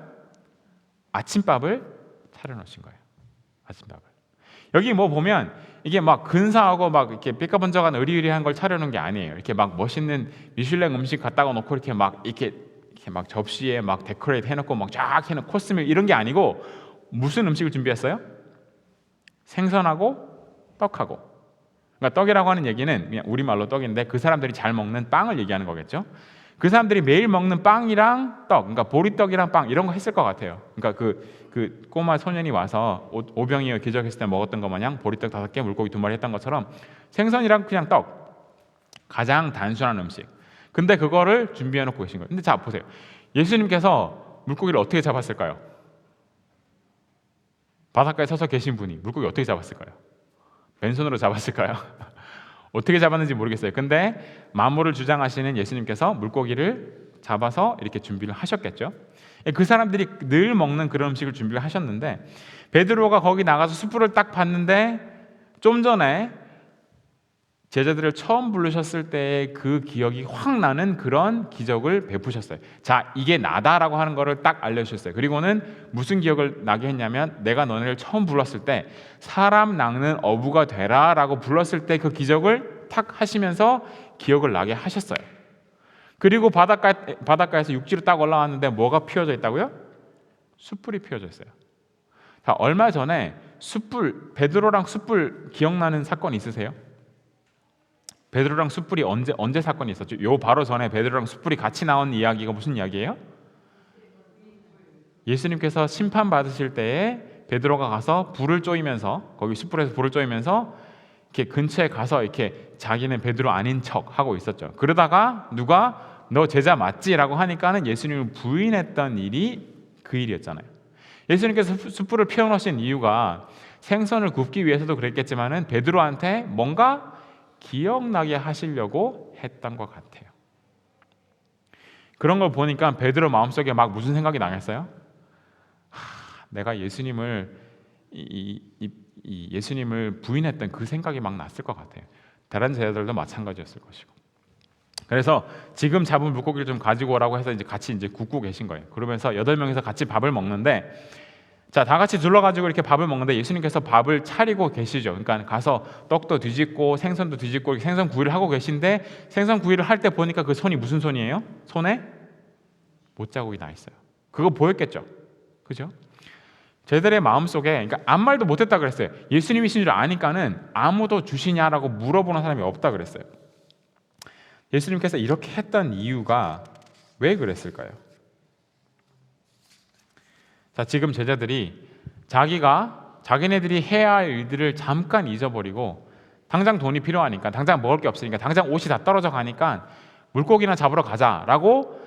아침밥을 차려놓으신 거예요. 아침밥을. 여기 뭐 보면 이게 막 근사하고 막 이렇게 삐까번쩍한 의리의리한 걸 차려놓은 게 아니에요. 이렇게 막 멋있는 미슐랭 음식 갖다가 놓고 이렇게 막 접시에 막 데코레이트 해놓고 막 쫙 해놓은 코스밀 이런 게 아니고 무슨 음식을 준비했어요? 생선하고 떡하고. 그러니까 떡이라고 하는 얘기는 그냥 우리말로 떡인데 그 사람들이 잘 먹는 빵을 얘기하는 거겠죠. 그 사람들이 매일 먹는 빵이랑 떡, 그러니까 보리떡이랑 빵 이런 거 했을 것 같아요. 그러니까 그 꼬마 소년이 와서 오병이어 기적했을 때 먹었던 것 마냥 보리떡 5개, 물고기 2마리 했던 것처럼 생선이랑 그냥 떡, 가장 단순한 음식. 근데 그거를 준비해놓고 계신 거예요. 근데 자 보세요. 예수님께서 물고기를 어떻게 잡았을까요? 바닷가에 서서 계신 분이 물고기 어떻게 잡았을까요? 맨손으로 잡았을까요? 어떻게 잡았는지 모르겠어요. 근데 만물을 주장하시는 예수님께서 물고기를 잡아서 이렇게 준비를 하셨겠죠. 그 사람들이 늘 먹는 그런 음식을 준비를 하셨는데 베드로가 거기 나가서 숯불을 딱 봤는데 좀 전에 제자들을 처음 부르셨을 때의 그 기억이 확 나는 그런 기적을 베푸셨어요. 자, 이게 나다라고 하는 거를 딱 알려주셨어요. 그리고는 무슨 기억을 나게 했냐면 내가 너네를 처음 불렀을 때 사람 낚는 어부가 되라라고 불렀을 때 그 기적을 탁 하시면서 기억을 나게 하셨어요. 그리고 바닷가에서 육지로 딱 올라왔는데 뭐가 피어져 있다고요? 숯불이 피어져 있어요. 자, 얼마 전에 베드로랑 숯불 기억나는 사건 있으세요? 베드로랑 숯불이 언제 사건이 있었죠? 요 바로 전에 베드로랑 숯불이 같이 나온 이야기가 무슨 이야기예요? 예수님께서 심판 받으실 때에 베드로가 가서 불을 쪼이면서 거기 숯불에서 불을 쪼이면서 이렇게 근처에 가서 이렇게 자기는 베드로 아닌 척 하고 있었죠. 그러다가 누가 너 제자 맞지라고 하니까는 예수님을 부인했던 일이 그 일이었잖아요. 예수님께서 숯불을 피워놓으신 이유가 생선을 굽기 위해서도 그랬겠지만은 베드로한테 뭔가 기억나게 하시려고 했던 것 같아요. 그런 걸 보니까 베드로 마음속에 막 무슨 생각이 나겠어요? 내가 예수님을 예수님을 부인했던 그 생각이 막 났을 것 같아요. 다른 제자들도 마찬가지였을 것이고. 그래서 지금 잡은 물고기를 좀 가지고 오라고 해서 이제 같이 굽고 계신 거예요. 그러면서 8명이서 같이 밥을 먹는데 자, 다 같이 둘러가지고 이렇게 밥을 먹는데 예수님께서 밥을 차리고 계시죠. 그러니까 가서 떡도 뒤집고 생선도 뒤집고 생선 구이를 하고 계신데 생선 구이를 할 때 보니까 그 손이 무슨 손이에요? 손에 못자국이 나 있어요. 그거 보였겠죠, 그죠? 제자들의 마음속에, 그러니까 아무 말도 못했다 그랬어요. 예수님이신 줄 아니까는 아무도 주시냐라고 물어보는 사람이 없다 그랬어요. 예수님께서 이렇게 했던 이유가 왜 그랬을까요? 자, 지금 제자들이 자기네들이 해야 할 일들을 잠깐 잊어버리고 당장 돈이 필요하니까, 당장 먹을 게 없으니까, 당장 옷이 다 떨어져 가니까 물고기나 잡으러 가자라고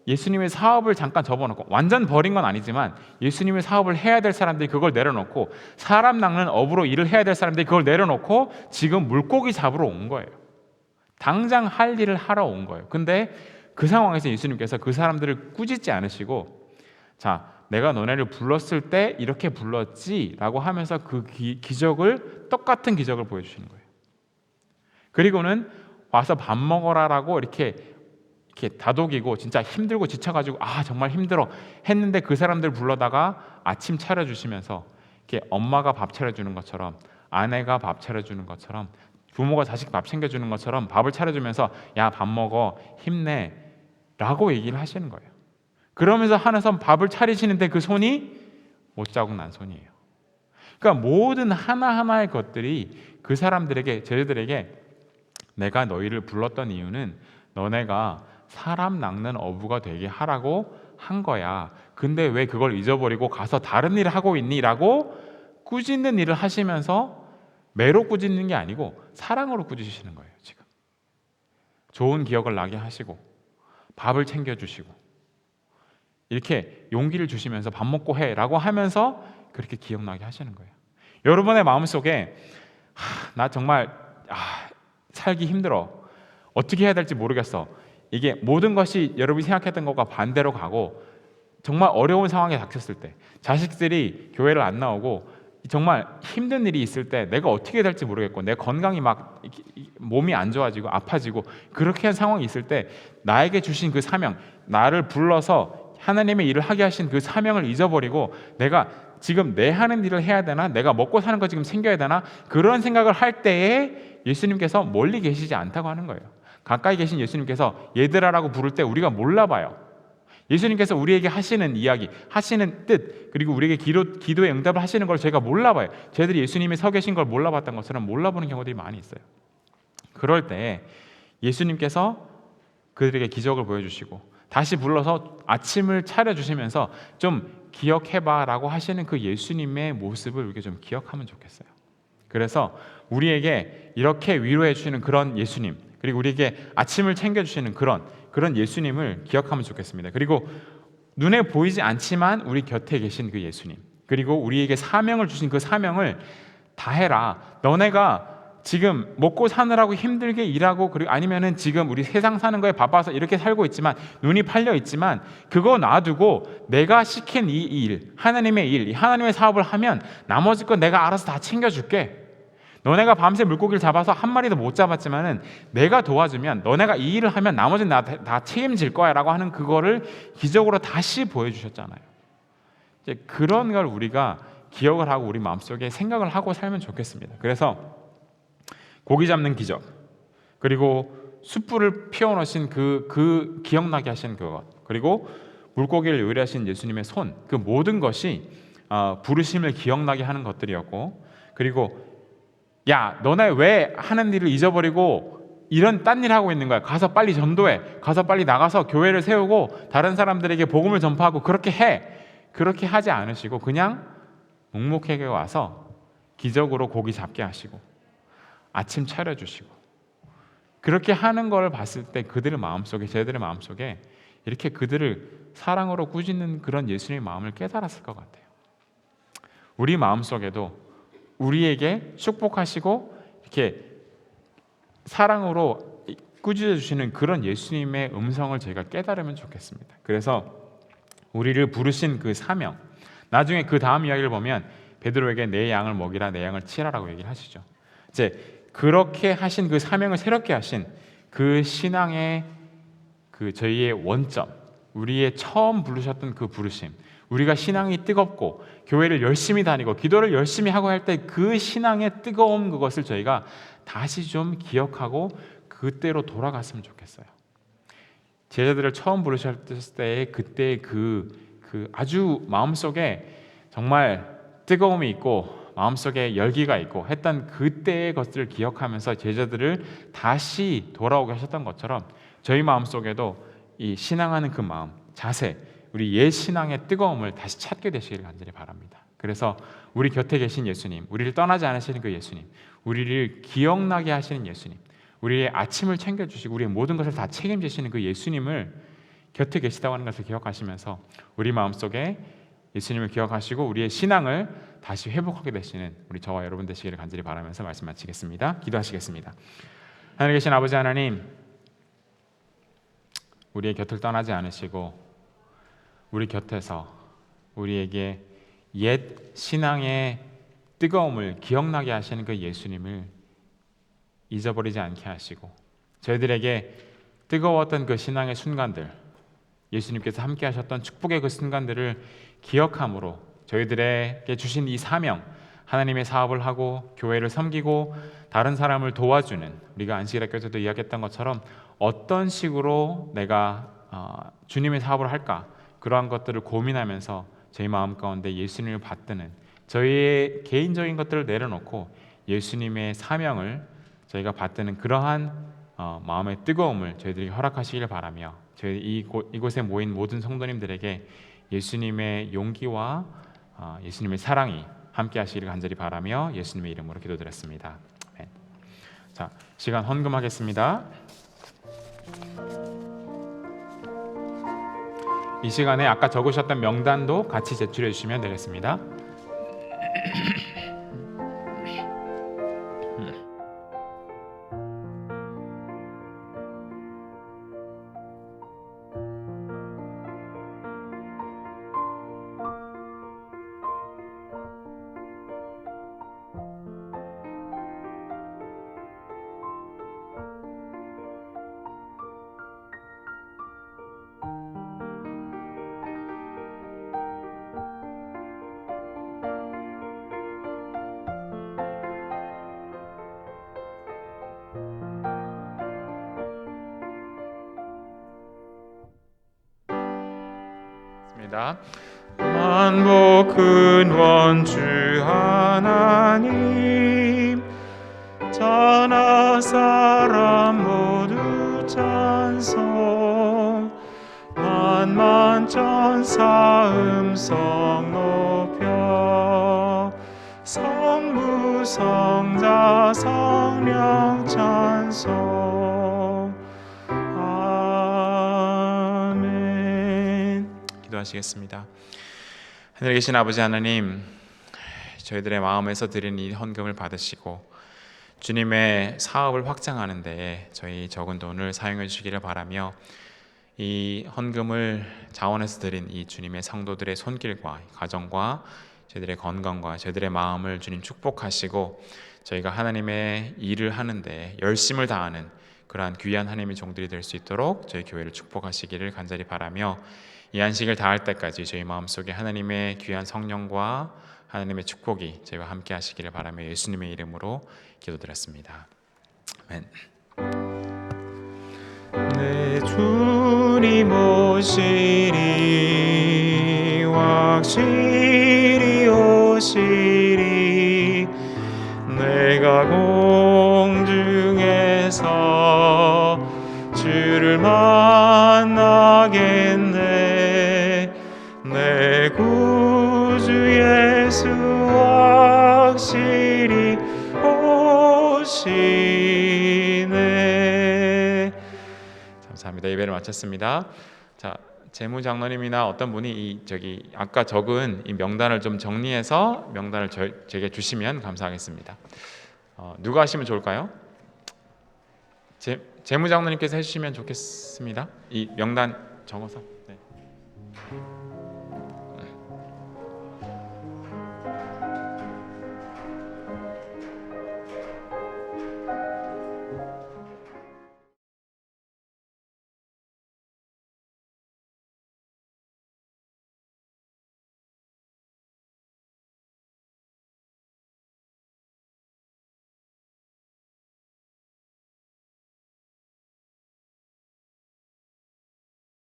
예수님의 사업을 잠깐 접어놓고, 완전 버린 건 아니지만 예수님의 사업을 해야 될 사람들이 그걸 내려놓고, 사람 낚는 업으로 일을 해야 될 사람들이 그걸 내려놓고 지금 물고기 잡으러 온 거예요. 당장 할 일을 하러 온 거예요. 근데 그 상황에서 예수님께서 그 사람들을 꾸짖지 않으시고, 자, 내가 너네를 불렀을 때 이렇게 불렀지 라고 하면서 그 기적을, 똑같은 기적을 보여주시는 거예요. 그리고는 와서 밥 먹어라라고 이렇게 다독이고, 진짜 힘들고 지쳐가지고 정말 힘들어 했는데 그 사람들 불러다가 아침 차려주시면서 이렇게 엄마가 밥 차려주는 것처럼, 아내가 밥 차려주는 것처럼, 부모가 자식 밥 챙겨주는 것처럼 밥을 차려주면서 야, 밥 먹어, 힘내 라고 얘기를 하시는 거예요. 그러면서 하나선 밥을 차리시는데 그 손이 못자국 난 손이에요. 그러니까 모든 하나하나의 것들이 그 사람들에게, 제자들에게 내가 너희를 불렀던 이유는 너네가 사람 낚는 어부가 되게 하라고 한 거야. 근데 왜 그걸 잊어버리고 가서 다른 일을 하고 있니? 라고 꾸짖는 일을 하시면서, 매로 꾸짖는 게 아니고 사랑으로 꾸짖으시는 거예요. 지금 좋은 기억을 나게 하시고, 밥을 챙겨주시고, 이렇게 용기를 주시면서 밥 먹고 해 라고 하면서 그렇게 기억나게 하시는 거예요. 여러분의 마음속에 나 정말 살기 힘들어, 어떻게 해야 될지 모르겠어, 이게 모든 것이 여러분이 생각했던 것과 반대로 가고 정말 어려운 상황에 닥쳤을 때, 자식들이 교회를 안 나오고 정말 힘든 일이 있을 때 내가 어떻게 해야 될지 모르겠고, 내 건강이 막 몸이 안 좋아지고 아파지고, 그렇게 한 상황이 있을 때 나에게 주신 그 사명, 나를 불러서 하나님의 일을 하게 하신 그 사명을 잊어버리고 내가 지금 내 하는 일을 해야 되나, 내가 먹고 사는 거 지금 챙겨야 되나, 그런 생각을 할 때에 예수님께서 멀리 계시지 않다고 하는 거예요. 가까이 계신 예수님께서 얘들아라고 부를 때 우리가 몰라봐요. 예수님께서 우리에게 하시는 이야기, 하시는 뜻, 그리고 우리에게 기도의 응답을 하시는 걸 저희가 몰라봐요. 저희들이 예수님이 서 계신 걸 몰라봤던 것처럼 몰라보는 경우들이 많이 있어요. 그럴 때 예수님께서 그들에게 기적을 보여주시고 다시 불러서 아침을 차려주시면서 좀 기억해봐 라고 하시는 그 예수님의 모습을 우리가 좀 기억하면 좋겠어요. 그래서 우리에게 이렇게 위로해 주시는 그런 예수님, 그리고 우리에게 아침을 챙겨주시는 그런 예수님을 기억하면 좋겠습니다. 그리고 눈에 보이지 않지만 우리 곁에 계신 그 예수님, 그리고 우리에게 사명을 주신 그 사명을 다 해라. 너네가 지금 먹고 사느라고 힘들게 일하고, 그리고 아니면은 지금 우리 세상 사는 거에 바빠서 이렇게 살고 있지만, 눈이 팔려 있지만, 그거 놔두고 내가 시킨 이 일, 하나님의 일, 이 하나님의 사업을 하면 나머지 건 내가 알아서 다 챙겨줄게. 너네가 밤새 물고기를 잡아서 한 마리도 못 잡았지만은 내가 도와주면, 너네가 이 일을 하면 나머지는 다 책임질 거야 라고 하는 그거를 기적으로 다시 보여주셨잖아요. 이제 그런 걸 우리가 기억을 하고 우리 마음속에 생각을 하고 살면 좋겠습니다. 그래서 고기 잡는 기적, 그리고 숯불을 피워놓으신 그 기억나게 하신 그것, 그리고 물고기를 요리하신 예수님의 손, 그 모든 것이 부르심을 기억나게 하는 것들이었고, 그리고 야, 너네 왜 하는 일을 잊어버리고 이런 딴 일 하고 있는 거야? 가서 빨리 전도해, 가서 빨리 나가서 교회를 세우고 다른 사람들에게 복음을 전파하고 그렇게 해. 그렇게 하지 않으시고 그냥 묵묵하게 와서 기적으로 고기 잡게 하시고 아침 차려주시고, 그렇게 하는 걸 봤을 때 그들의 마음속에, 제자들의 마음속에 이렇게 그들을 사랑으로 꾸짖는 그런 예수님의 마음을 깨달았을 것 같아요. 우리 마음속에도 우리에게 축복하시고 이렇게 사랑으로 꾸짖어 주시는 그런 예수님의 음성을 저희가 깨달으면 좋겠습니다. 그래서 우리를 부르신 그 사명, 나중에 그 다음 이야기를 보면 베드로에게 내 양을 먹이라, 내 양을 치라라고 얘기를 하시죠. 이제 그렇게 하신 그 사명을 새롭게 하신 그 신앙의 그 저희의 원점, 우리의 처음 부르셨던 그 부르심, 우리가 신앙이 뜨겁고 교회를 열심히 다니고 기도를 열심히 하고 할 때 그 신앙의 뜨거움, 그것을 저희가 다시 좀 기억하고 그때로 돌아갔으면 좋겠어요. 제자들을 처음 부르셨을 때의 그때의 그 아주 마음속에 정말 뜨거움이 있고 마음속에 열기가 있고 했던 그때의 것들을 기억하면서 제자들을 다시 돌아오게 하셨던 것처럼 저희 마음속에도 이 신앙하는 그 마음, 자세, 우리 옛 신앙의 뜨거움을 다시 찾게 되시기를 간절히 바랍니다. 그래서 우리 곁에 계신 예수님, 우리를 떠나지 않으시는 그 예수님, 우리를 기억나게 하시는 예수님, 우리의 아침을 챙겨주시고 우리의 모든 것을 다 책임지시는 그 예수님을 곁에 계시다고 하는 것을 기억하시면서 우리 마음속에 예수님을 기억하시고 우리의 신앙을 다시 회복하게 되시는 우리 저와 여러분 되시기를 간절히 바라면서 말씀 마치겠습니다. 기도하시겠습니다. 하늘에 계신 아버지 하나님, 우리의 곁을 떠나지 않으시고 우리 곁에서 우리에게 옛 신앙의 뜨거움을 기억나게 하시는 그 예수님을 잊어버리지 않게 하시고 저희들에게 뜨거웠던 그 신앙의 순간들, 예수님께서 함께 하셨던 축복의 그 순간들을 기억함으로 저희들에게 주신 이 사명, 하나님의 사업을 하고 교회를 섬기고 다른 사람을 도와주는, 우리가 안식일학교에서도 이야기했던 것처럼 어떤 식으로 내가 주님의 사업을 할까, 그러한 것들을 고민하면서 저희 마음 가운데 예수님을 받드는, 저희의 개인적인 것들을 내려놓고 예수님의 사명을 저희가 받드는 그러한 마음의 뜨거움을 저희들이 허락하시기를 바라며 저희 이곳에 모인 모든 성도님들에게 예수님의 용기와 예수님의 사랑이 함께 하시기를 간절히 바라며 예수님의 이름으로 기도드렸습니다. 아멘. 자, 시간 헌금하겠습니다. 이 시간에 아까 적으셨던 명단도 같이 제출해 주시면 되겠습니다. 만복 근원 주 하나님, 천하 사람 모두 찬송, 만만천사 음성 높여, 성부 성자 성령 찬송. 아멘. 기도하시겠습니다. 하늘에 계신 아버지 하나님, 저희들의 마음에서 드린 이 헌금을 받으시고 주님의 사업을 확장하는 데에 저희 적은 돈을 사용해 주시기를 바라며 이 헌금을 자원해서 드린 이 주님의 성도들의 손길과 가정과 저희들의 건강과 저희들의 마음을 주님 축복하시고 저희가 하나님의 일을 하는데 열심을 다하는 그러한 귀한 하나님의 종들이 될 수 있도록 저희 교회를 축복하시기를 간절히 바라며 이 안식을 다할 때까지 저희 마음속에 하나님의 귀한 성령과 하나님의 축복이 저희와 함께 하시기를 바라며 예수님의 이름으로 기도드렸습니다. 아멘. 내 주님 오시리, 확실히 오시리, 내가 공중에서 주를 만나겠네. 내 구주 예수 확실히 오시네. 감사합니다. 예배를 마쳤습니다. 자, 재무장로님이나 어떤 분이 아까 적은 이 명단을 좀 정리해서 명단을 제게 주시면 감사하겠습니다. 누가 하시면 좋을까요? 재무장로님께서 해주시면 좋겠습니다. 이 명단 적어서. 네.